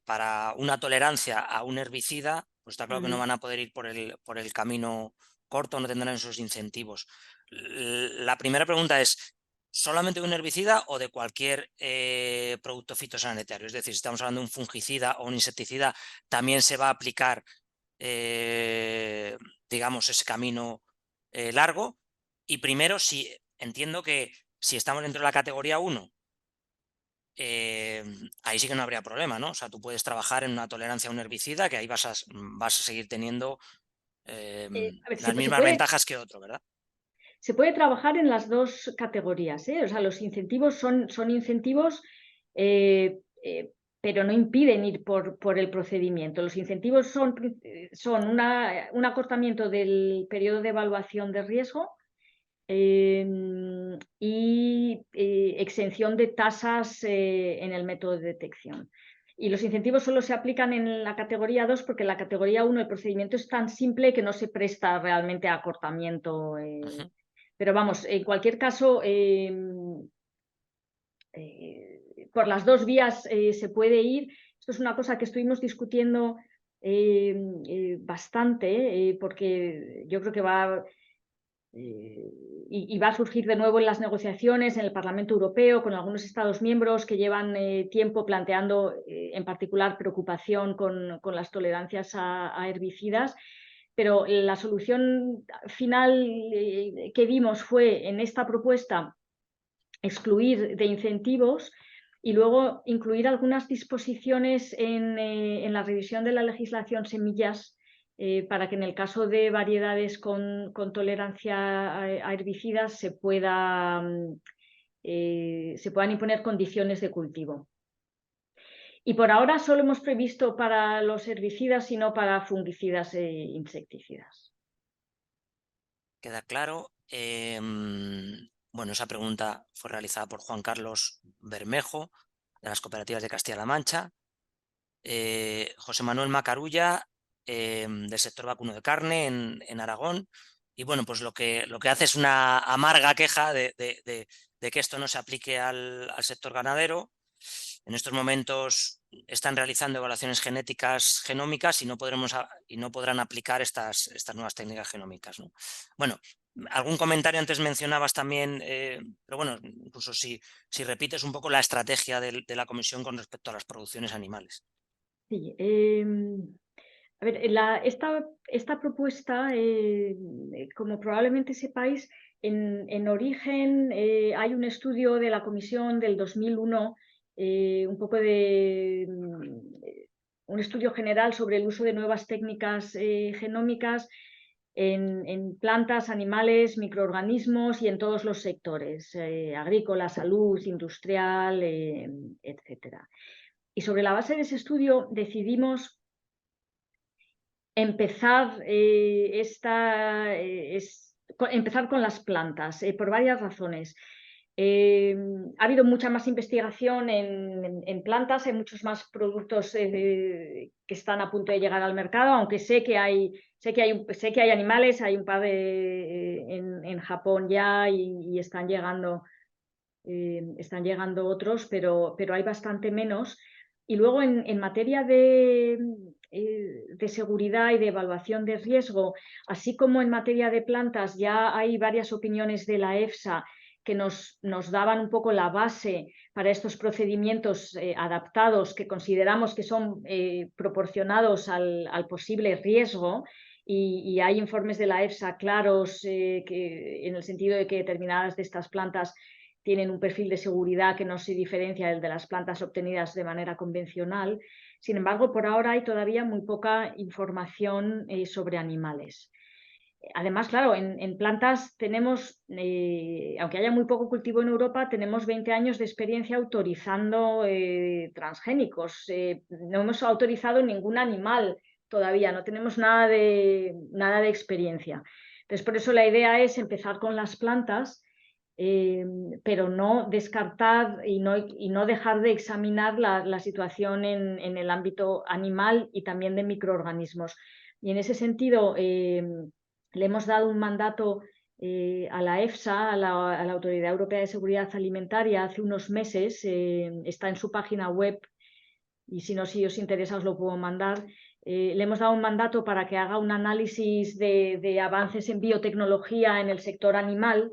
para una tolerancia a un herbicida, pues está claro que no van a poder ir por el camino corto, no tendrán esos incentivos. La primera pregunta es, ¿solamente de un herbicida o de cualquier producto fitosanitario? Es decir, si estamos hablando de un fungicida o un insecticida, también se va a aplicar digamos, ese camino largo. Y primero, entiendo que si estamos dentro de la categoría 1, ahí sí que no habría problema, ¿no? O sea, tú puedes trabajar en una tolerancia a un herbicida que ahí vas a seguir teniendo A ver, las mismas ventajas que otro, ¿verdad? se puede trabajar en las 2 categorías, ¿eh? O sea, los incentivos son incentivos, pero no impiden ir por el procedimiento. Los incentivos son un acortamiento del periodo de evaluación de riesgo y exención de tasas en el método de detección. Y los incentivos solo se aplican en la categoría 2 porque en la categoría 1 el procedimiento es tan simple que no se presta realmente a acortamiento. Pero vamos, en cualquier caso, por las 2 vías se puede ir. Esto es una cosa que estuvimos discutiendo bastante, porque yo creo que va... y va a surgir de nuevo en las negociaciones en el Parlamento Europeo con algunos Estados miembros que llevan tiempo planteando en particular preocupación con las tolerancias a herbicidas, pero la solución final que vimos fue en esta propuesta excluir de incentivos y luego incluir algunas disposiciones en la revisión de la legislación semillas para que en el caso de variedades con tolerancia a herbicidas se puedan imponer condiciones de cultivo. Y por ahora solo hemos previsto para los herbicidas y no para fungicidas e insecticidas. Queda claro. Bueno, esa pregunta fue realizada por Juan Carlos Bermejo, de las Cooperativas de Castilla-La Mancha. José Manuel Macarulla, del sector vacuno de carne en Aragón. Y bueno, pues lo que hace es una amarga queja de que esto no se aplique al sector ganadero. En estos momentos están realizando evaluaciones genéticas genómicas y no podrán aplicar estas nuevas técnicas genómicas, ¿no? Bueno, algún comentario antes mencionabas también, pero bueno, incluso si repites un poco la estrategia de la Comisión con respecto a las producciones animales. Sí, a ver, esta propuesta, como probablemente sepáis, en origen hay un estudio de la Comisión del 2001, un poco de un estudio general sobre el uso de nuevas técnicas genómicas en plantas, animales, microorganismos y en todos los sectores, agrícola, salud, industrial, etcétera. Y sobre la base de ese estudio decidimos empezar, empezar con las plantas por varias razones. Ha habido mucha más investigación en plantas, hay muchos más productos que están a punto de llegar al mercado, aunque sé que hay animales, hay un par en Japón ya y están llegando otros, pero hay bastante menos. Y luego en materia de seguridad y de evaluación de riesgo, así como en materia de plantas, ya hay varias opiniones de la EFSA que nos daban un poco la base para estos procedimientos adaptados que consideramos que son proporcionados al posible riesgo. Y hay informes de la EFSA claros en el sentido de que determinadas de estas plantas tienen un perfil de seguridad que no se diferencia del de las plantas obtenidas de manera convencional. Sin embargo, por ahora hay todavía muy poca información sobre animales. Además, claro, en plantas tenemos, aunque haya muy poco cultivo en Europa, tenemos 20 años de experiencia autorizando transgénicos. No hemos autorizado ningún animal todavía, no tenemos nada de experiencia. Entonces, por eso la idea es empezar con las plantas, pero no descartar y no dejar de examinar la situación en el ámbito animal y también de microorganismos. Y en ese sentido, le hemos dado un mandato a la EFSA, a la Autoridad Europea de Seguridad Alimentaria, hace unos meses. Está en su página web y si no, si os interesa os lo puedo mandar. Le hemos dado un mandato para que haga un análisis de avances en biotecnología en el sector animal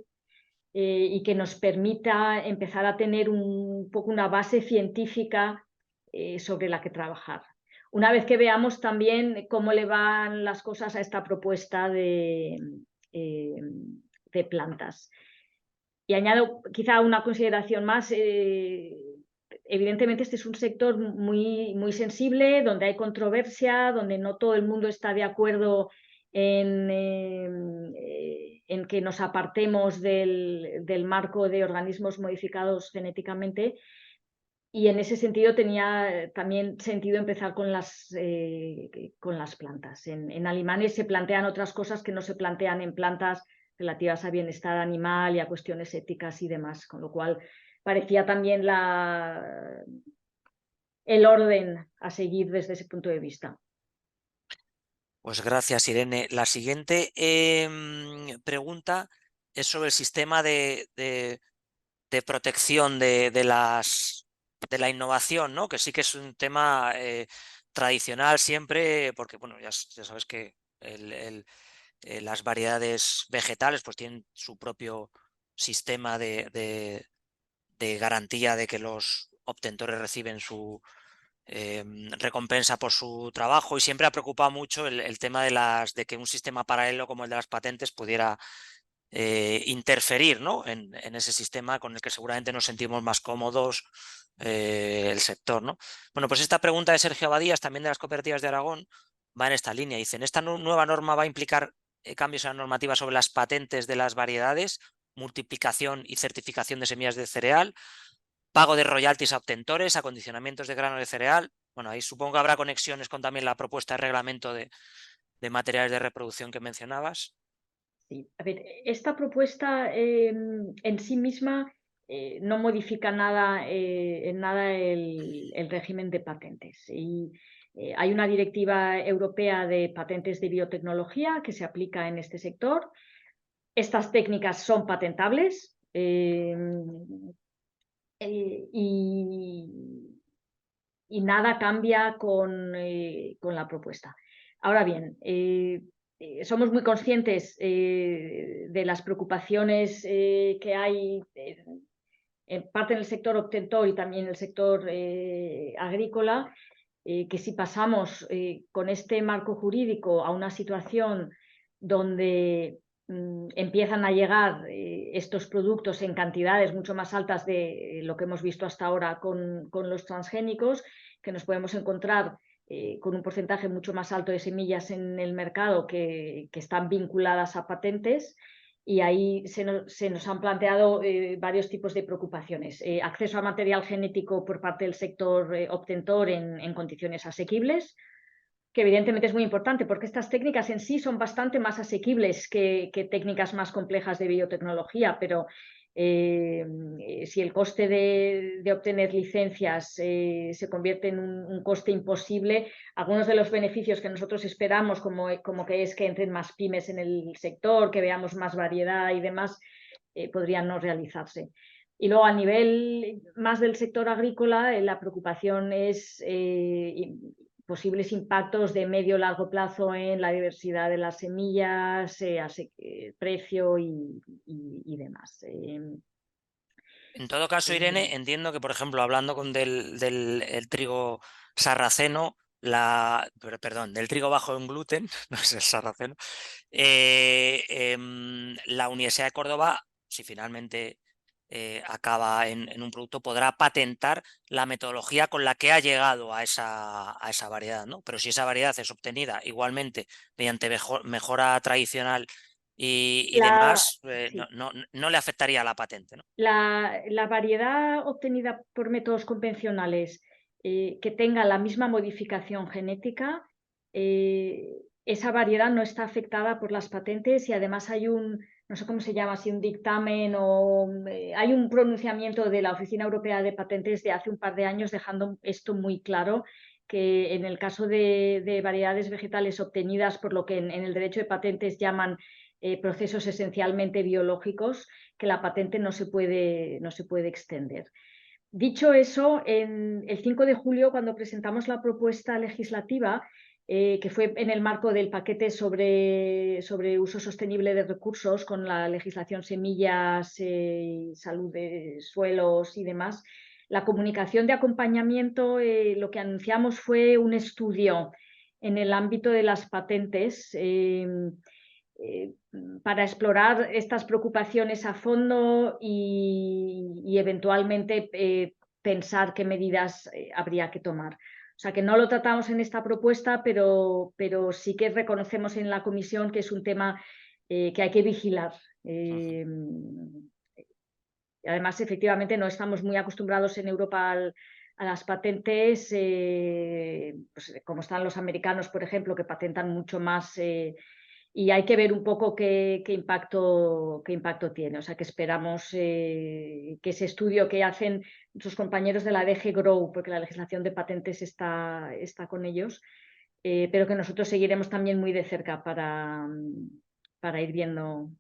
y que nos permita empezar a tener un poco una base científica sobre la que trabajar. Una vez que veamos también cómo le van las cosas a esta propuesta de plantas. Y añado quizá una consideración más. Evidentemente este es un sector muy sensible, donde hay controversia, donde no todo el mundo está de acuerdo en que nos apartemos del marco de organismos modificados genéticamente. Y en ese sentido tenía también sentido empezar con las plantas. En Alemania se plantean otras cosas que no se plantean en plantas relativas a bienestar animal y a cuestiones éticas y demás, con lo cual parecía también el orden a seguir desde ese punto de vista. Pues gracias, Irene. La siguiente pregunta es sobre el sistema de protección de la innovación, ¿no? Que sí que es un tema tradicional siempre, porque bueno, ya sabes que las variedades vegetales pues tienen su propio sistema de garantía de que los obtentores reciben su recompensa por su trabajo, y siempre ha preocupado mucho el tema de que un sistema paralelo como el de las patentes pudiera interferir, ¿no? en ese sistema con el que seguramente nos sentimos más cómodos el sector, ¿no? Bueno, pues esta pregunta de Sergio Abadías, también de las cooperativas de Aragón, va en esta línea. Dicen, ¿esta nueva norma va a implicar cambios en la normativa sobre las patentes de las variedades, multiplicación y certificación de semillas de cereal, pago de royalties a obtentores, acondicionamientos de grano de cereal? Bueno, ahí supongo que habrá conexiones con también la propuesta de reglamento de materiales de reproducción que mencionabas. Sí. A ver, esta propuesta en sí misma no modifica nada, en nada el régimen de patentes. Y hay una directiva europea de patentes de biotecnología que se aplica en este sector. Estas técnicas son patentables y nada cambia con la propuesta. Ahora bien, somos muy conscientes de las preocupaciones que hay en parte en el sector obtentor y también en el sector agrícola, que si pasamos con este marco jurídico a una situación donde empiezan a llegar estos productos en cantidades mucho más altas de lo que hemos visto hasta ahora con los transgénicos, que nos podemos encontrar con un porcentaje mucho más alto de semillas en el mercado que están vinculadas a patentes. Y ahí se nos han planteado varios tipos de preocupaciones. Acceso a material genético por parte del sector obtentor en condiciones asequibles, que evidentemente es muy importante porque estas técnicas en sí son bastante más asequibles que técnicas más complejas de biotecnología, pero si el coste de obtener licencias se convierte en un coste imposible, algunos de los beneficios que nosotros esperamos, como que es que entren más pymes en el sector, que veamos más variedad y demás, podrían no realizarse. Y luego a nivel más del sector agrícola, la preocupación es posibles impactos de medio largo plazo en la diversidad de las semillas, precio y demás. En todo caso, Irene, entiendo que, por ejemplo, hablando del trigo sarraceno, perdón, del trigo bajo en gluten, no es el sarraceno, la Universidad de Córdoba, si finalmente acaba en un producto, podrá patentar la metodología con la que ha llegado a esa variedad, ¿no? Pero si esa variedad es obtenida igualmente mediante mejora tradicional y demás, Sí. no le afectaría a la patente, ¿no? La variedad obtenida por métodos convencionales que tenga la misma modificación genética, esa variedad no está afectada por las patentes y además hay no sé cómo se llama, si un dictamen o hay un pronunciamiento de la Oficina Europea de Patentes de hace un par de años dejando esto muy claro, que en el caso de variedades vegetales obtenidas por lo que en el derecho de patentes llaman procesos esencialmente biológicos, que la patente no se puede extender. Dicho eso, el 5 de julio, cuando presentamos la propuesta legislativa, que fue en el marco del paquete sobre uso sostenible de recursos con la legislación semillas, salud de suelos y demás, la comunicación de acompañamiento, lo que anunciamos fue un estudio en el ámbito de las patentes para explorar estas preocupaciones a fondo y eventualmente pensar qué medidas habría que tomar. O sea que no lo tratamos en esta propuesta, pero sí que reconocemos en la comisión que es un tema que hay que vigilar. Además, efectivamente, no estamos muy acostumbrados en Europa a las patentes, pues, como están los americanos, por ejemplo, que patentan mucho más y hay que ver un poco qué impacto tiene. O sea que esperamos que ese estudio que hacen sus compañeros de la DG Grow, porque la legislación de patentes está con ellos, pero que nosotros seguiremos también muy de cerca para ir viendo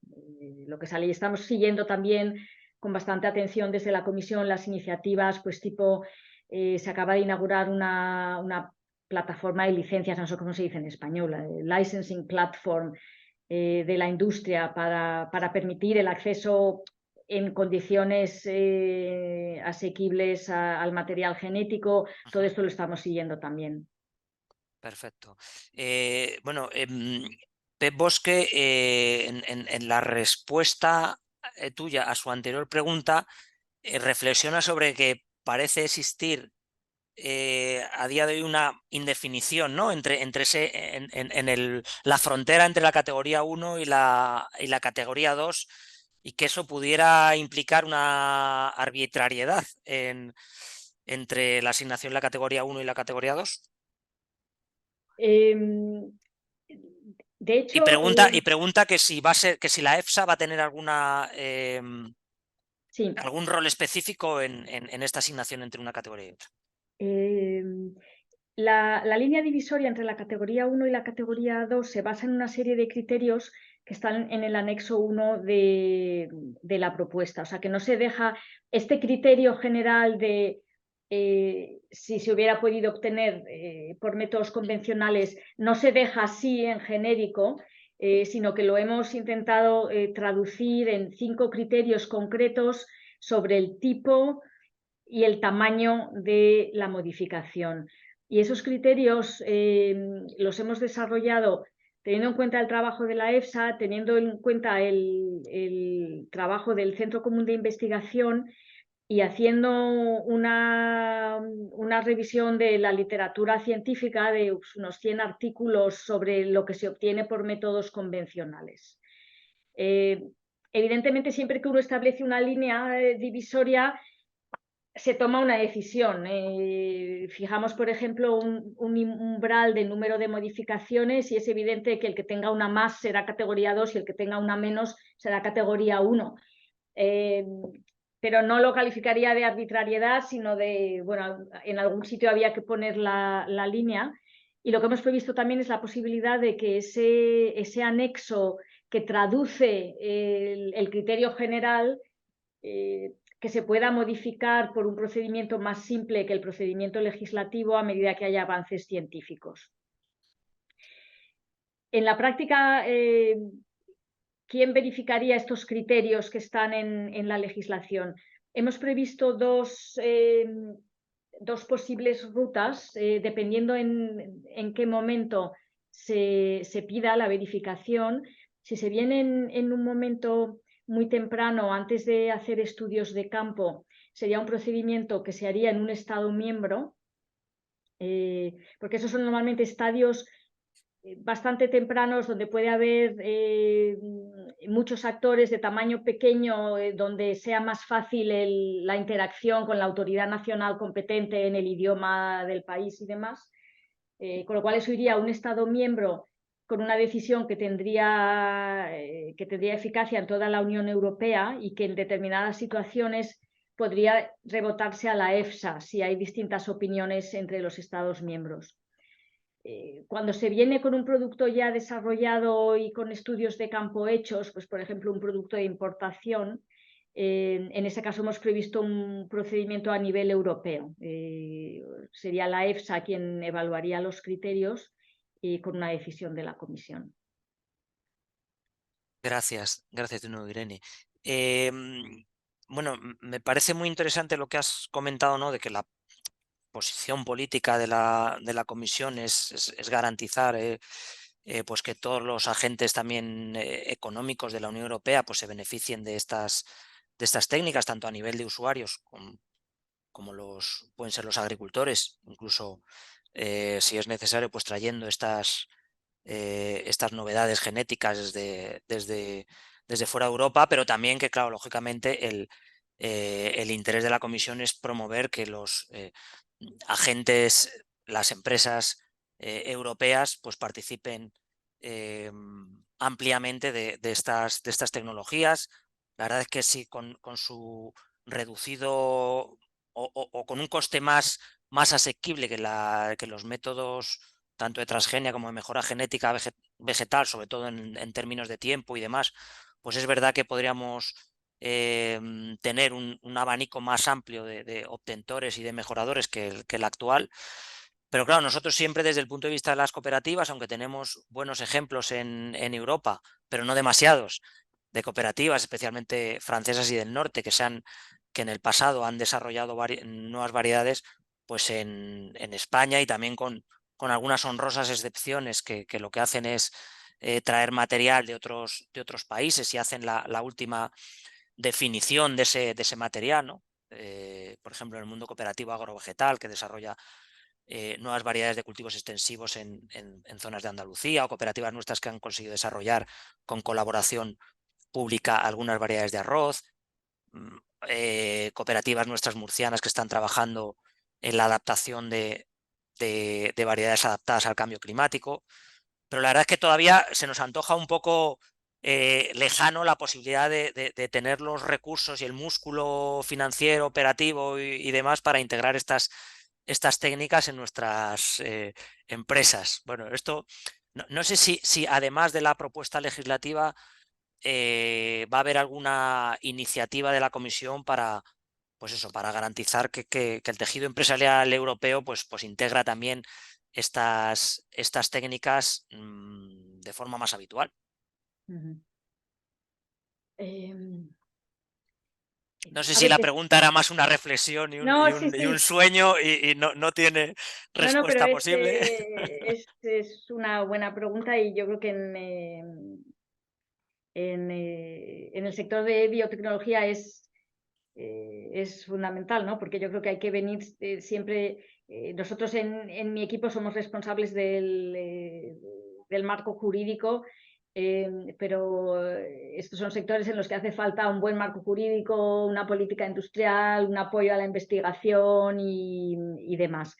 lo que sale. Y estamos siguiendo también con bastante atención desde la comisión las iniciativas, pues tipo, se acaba de inaugurar una plataforma de licencias, no sé cómo se dice en español, licensing platform de la industria para permitir el acceso en condiciones asequibles al material genético. Todo esto lo estamos siguiendo también. Perfecto. Bueno, Pep Bosque, en la respuesta tuya a su anterior pregunta, reflexiona sobre que parece existir a día de hoy una indefinición, ¿no? entre la frontera entre la categoría 1 y la categoría 2, y que eso pudiera implicar una arbitrariedad entre la asignación de la categoría 1 y la categoría 2. De hecho, Y pregunta que si va a ser, que si la EFSA va a tener sí. algún rol específico en esta asignación entre una categoría y otra. La línea divisoria entre la categoría 1 y la categoría 2 se basa en una serie de criterios que están en el anexo 1 de la propuesta. O sea, que no se deja este criterio general de si se hubiera podido obtener por métodos convencionales, no se deja así en genérico, sino que lo hemos intentado traducir en 5 criterios concretos sobre el tipo y el tamaño de la modificación. Y esos criterios los hemos desarrollado teniendo en cuenta el trabajo de la EFSA, teniendo en cuenta el trabajo del Centro Común de Investigación y haciendo una revisión de la literatura científica de unos 100 artículos sobre lo que se obtiene por métodos convencionales. Evidentemente, siempre que uno establece una línea divisoria, se toma una decisión. Fijamos, por ejemplo, un umbral de número de modificaciones y es evidente que el que tenga una más será categoría 2 y el que tenga una menos será categoría 1. Pero no lo calificaría de arbitrariedad, sino de, bueno, en algún sitio había que poner la línea. Y lo que hemos previsto también es la posibilidad de que ese anexo que traduce el criterio general que se pueda modificar por un procedimiento más simple que el procedimiento legislativo a medida que haya avances científicos. En la práctica, ¿quién verificaría estos criterios que están en la legislación? Hemos previsto dos posibles rutas, dependiendo en qué momento se pida la verificación. Si se viene en un momento muy temprano, antes de hacer estudios de campo, sería un procedimiento que se haría en un Estado miembro, porque esos son normalmente estadios bastante tempranos donde puede haber muchos actores de tamaño pequeño, donde sea más fácil la interacción con la autoridad nacional competente en el idioma del país y demás. Con lo cual eso iría a un Estado miembro con una decisión que tendría eficacia en toda la Unión Europea y que en determinadas situaciones podría rebotarse a la EFSA si hay distintas opiniones entre los Estados miembros. Cuando se viene con un producto ya desarrollado y con estudios de campo hechos, pues por ejemplo un producto de importación, en ese caso hemos previsto un procedimiento a nivel europeo. Sería la EFSA quien evaluaría los criterios con una decisión de la Comisión. Gracias de nuevo, Irene. Bueno, me parece muy interesante lo que has comentado, ¿no? De que la posición política de la Comisión es garantizar pues que todos los agentes también económicos de la Unión Europea pues se beneficien de estas técnicas, tanto a nivel de usuarios como pueden ser los agricultores, incluso si es necesario, pues trayendo estas novedades genéticas desde fuera de Europa, pero también que, claro, lógicamente el interés de la Comisión es promover que los agentes, las empresas europeas, pues participen ampliamente de estas tecnologías. La verdad es que sí, con su reducido o con un coste más asequible que los métodos tanto de transgenia como de mejora genética vegetal, sobre todo en términos de tiempo y demás, pues es verdad que podríamos tener un abanico más amplio de obtentores y de mejoradores que el actual. Pero claro, nosotros siempre desde el punto de vista de las cooperativas, aunque tenemos buenos ejemplos en Europa, pero no demasiados, de cooperativas, especialmente francesas y del norte, que en el pasado han desarrollado nuevas variedades, pues en España y también con algunas honrosas excepciones que lo que hacen es traer material de otros países y hacen la última definición de ese material, ¿no? Por ejemplo, en el mundo cooperativo agrovegetal, que desarrolla nuevas variedades de cultivos extensivos en zonas de Andalucía, o cooperativas nuestras que han conseguido desarrollar con colaboración pública algunas variedades de arroz, cooperativas nuestras murcianas que están trabajando en la adaptación de variedades adaptadas al cambio climático. Pero la verdad es que todavía se nos antoja un poco lejano la posibilidad de tener los recursos y el músculo financiero, operativo y demás para integrar estas técnicas en nuestras empresas. Bueno, esto no sé si además de la propuesta legislativa va a haber alguna iniciativa de la Comisión para, pues eso, para garantizar que el tejido empresarial europeo pues integra también estas técnicas de forma más habitual. No sé si la pregunta era más una reflexión y un sueño y no tiene respuesta posible. Es una buena pregunta y yo creo que en el sector de biotecnología es fundamental, ¿no? Porque yo creo que hay que venir siempre. Nosotros en mi equipo somos responsables del marco jurídico, pero estos son sectores en los que hace falta un buen marco jurídico, una política industrial, un apoyo a la investigación y demás.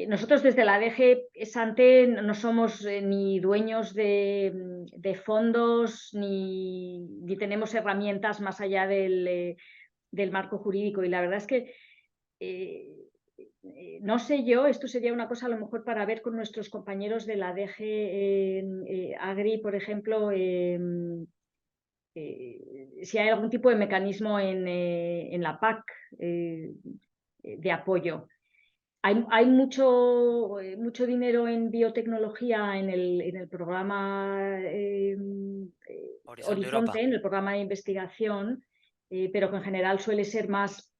Nosotros desde la DG Sante no somos ni dueños de fondos ni tenemos herramientas más allá del marco jurídico, y la verdad es que no sé yo, esto sería una cosa a lo mejor para ver con nuestros compañeros de la DG Agri, por ejemplo, si hay algún tipo de mecanismo en la PAC de apoyo. Hay mucho dinero en biotecnología en el programa Horizonte, en el programa de investigación, pero que en general suele ser más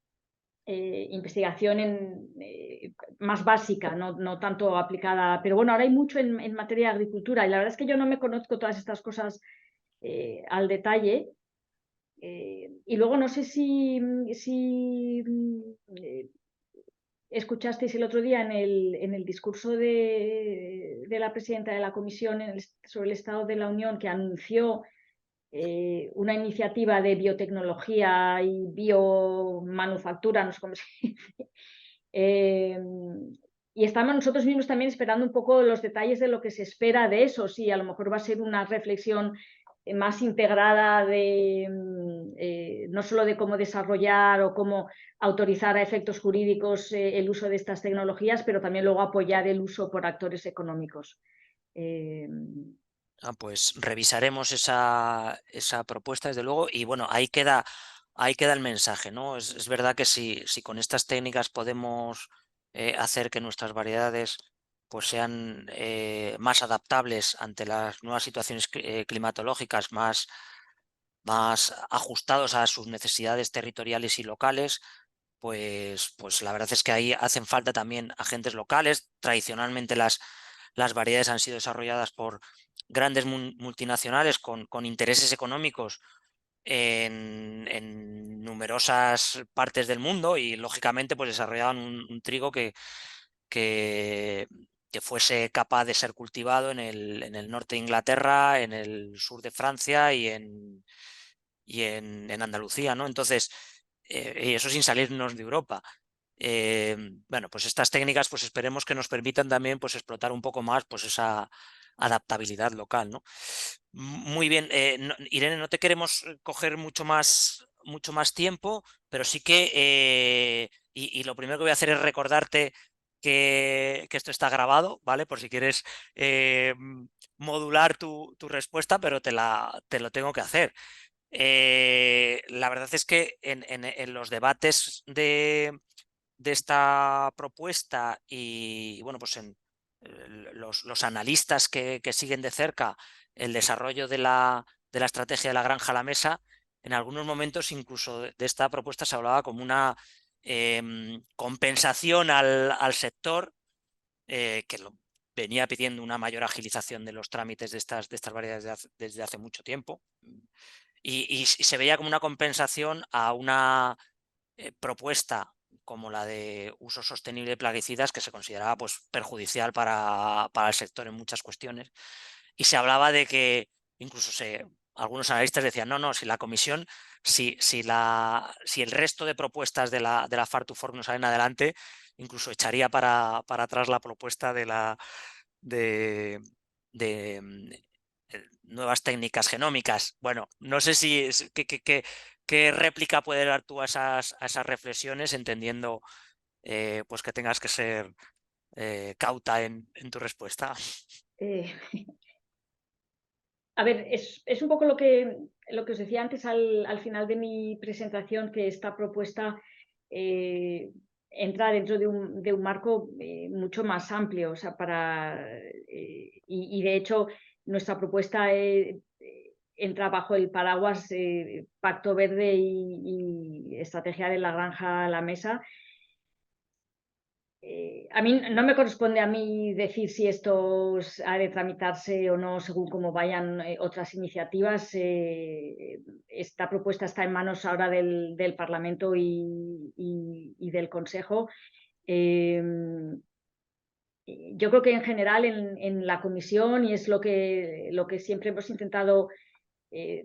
investigación más básica, no tanto aplicada. Pero bueno, ahora hay mucho en materia de agricultura y la verdad es que yo no me conozco todas estas cosas al detalle. Y luego no sé si escuchasteis el otro día en el discurso de la presidenta de la Comisión sobre el Estado de la Unión, que anunció una iniciativa de biotecnología y biomanufactura, no sé cómo se dice. Y estamos nosotros mismos también esperando un poco los detalles de lo que se espera de eso. Sí, a lo mejor va a ser una reflexión más integrada no solo de cómo desarrollar o cómo autorizar a efectos jurídicos el uso de estas tecnologías, pero también luego apoyar el uso por actores económicos. Pues revisaremos esa propuesta, desde luego, y bueno, ahí queda el mensaje, ¿no? Es verdad que si con estas técnicas podemos hacer que nuestras variedades pues sean más adaptables ante las nuevas situaciones climatológicas, más ajustados a sus necesidades territoriales y locales, pues la verdad es que ahí hacen falta también agentes locales. Tradicionalmente las variedades han sido desarrolladas por grandes multinacionales con intereses económicos en numerosas partes del mundo, y lógicamente pues desarrollaban un trigo que fuese capaz de ser cultivado en el norte de Inglaterra, en el sur de Francia y en Andalucía, ¿no? Entonces, y eso sin salirnos de Europa. Bueno, pues estas técnicas pues esperemos que nos permitan también pues explotar un poco más pues esa adaptabilidad local, ¿no? Muy bien, Irene, no te queremos coger mucho más tiempo, pero sí que, y lo primero que voy a hacer es recordarte que esto está grabado, ¿vale? Por si quieres modular tu respuesta, pero te lo tengo que hacer. La verdad es que en los debates de esta propuesta y bueno, pues en los analistas que siguen de cerca el desarrollo de la estrategia de la granja a la mesa, en algunos momentos incluso de esta propuesta se hablaba como una compensación al sector que venía pidiendo una mayor agilización de los trámites de estas variedades desde hace mucho tiempo. Y se veía como una compensación a una propuesta como la de uso sostenible de plaguicidas, que se consideraba pues perjudicial para el sector en muchas cuestiones. Y se hablaba de que incluso algunos analistas decían, no, si la comisión, si el resto de propuestas de la Farm-to-Fork no salen adelante, incluso echaría para atrás la propuesta de nuevas técnicas genómicas. Bueno, no sé si qué réplica puedes dar tú a esas reflexiones, entendiendo pues que tengas que ser cauta en tu respuesta. A ver, es un poco lo que os decía antes al final de mi presentación, que esta propuesta entra dentro de un marco mucho más amplio, o sea, y de hecho nuestra propuesta entra bajo el paraguas Pacto Verde y Estrategia de la Granja a la Mesa. A mí no me corresponde a mí decir si esto ha de tramitarse o no según cómo vayan otras iniciativas. Esta propuesta está en manos ahora del Parlamento y del Consejo. Yo creo que en general en la Comisión, y es lo que siempre hemos intentado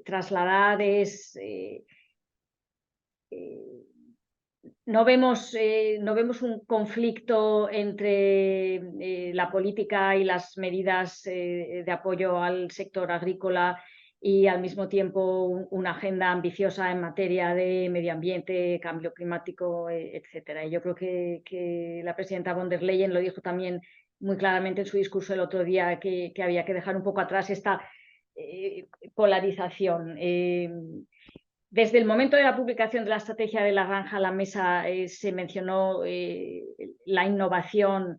trasladar, es no vemos un conflicto entre la política y las medidas de apoyo al sector agrícola y al mismo tiempo una agenda ambiciosa en materia de medio ambiente, cambio climático, etcétera. Y yo creo que la presidenta von der Leyen lo dijo también muy claramente en su discurso el otro día, que había que dejar un poco atrás esta polarización. Desde el momento de la publicación de la estrategia de la granja a la mesa se mencionó la innovación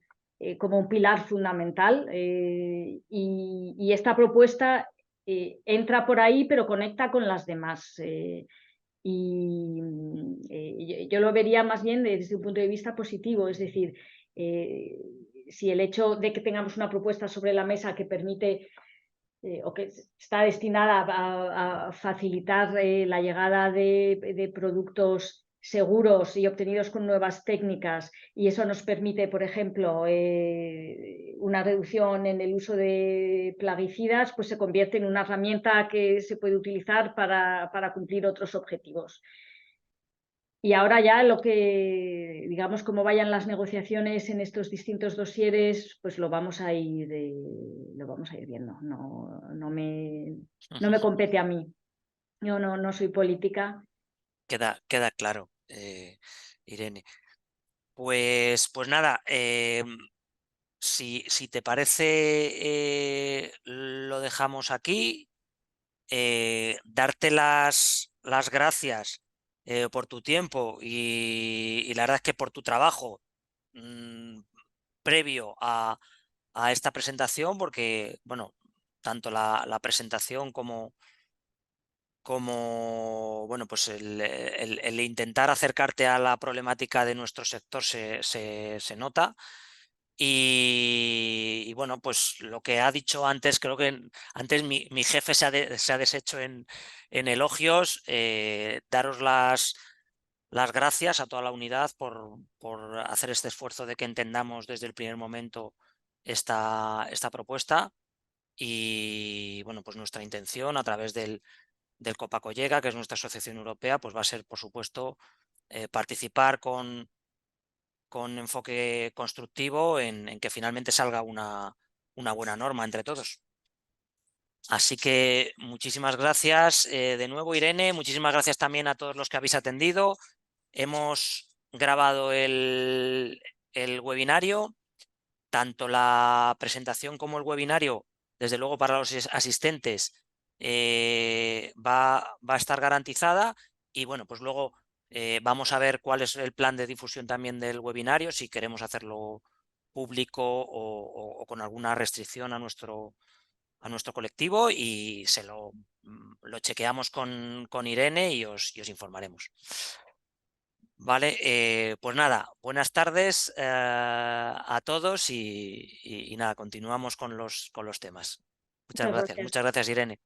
como un pilar fundamental y esta propuesta entra por ahí, pero conecta con las demás. Yo lo vería más bien desde un punto de vista positivo, es decir, si el hecho de que tengamos una propuesta sobre la mesa que permite o que está destinada a facilitar la llegada de productos seguros y obtenidos con nuevas técnicas, y eso nos permite, por ejemplo, una reducción en el uso de plaguicidas, pues se convierte en una herramienta que se puede utilizar para cumplir otros objetivos. Y ahora ya lo que, digamos, cómo vayan las negociaciones en estos distintos dosieres, pues lo vamos a ir viendo. No me compete a mí. Yo no soy política. Queda claro, Irene. Pues nada, si te parece, lo dejamos aquí. Darte las gracias por tu tiempo y la verdad es que por tu trabajo previo a esta presentación, porque, bueno, tanto la presentación como bueno, pues el intentar acercarte a la problemática de nuestro sector se nota. Y bueno, pues lo que ha dicho antes, creo que antes mi jefe se ha deshecho en elogios. Daros las gracias a toda la unidad por hacer este esfuerzo de que entendamos desde el primer momento esta propuesta. Y bueno, pues nuestra intención a través del Copacollega, que es nuestra asociación europea, pues va a ser, por supuesto, participar con enfoque constructivo en que finalmente salga una buena norma entre todos. Así que muchísimas gracias de nuevo, Irene. Muchísimas gracias también a todos los que habéis atendido. Hemos grabado el webinario, tanto la presentación como el webinario, desde luego para los asistentes, va a estar garantizada. Y bueno, pues luego vamos a ver cuál es el plan de difusión también del webinario, si queremos hacerlo público o con alguna restricción a nuestro colectivo, y lo chequeamos con Irene y os informaremos. Vale, pues nada, buenas tardes a todos y nada, continuamos con los temas. Muchas gracias. Muchas gracias, Irene.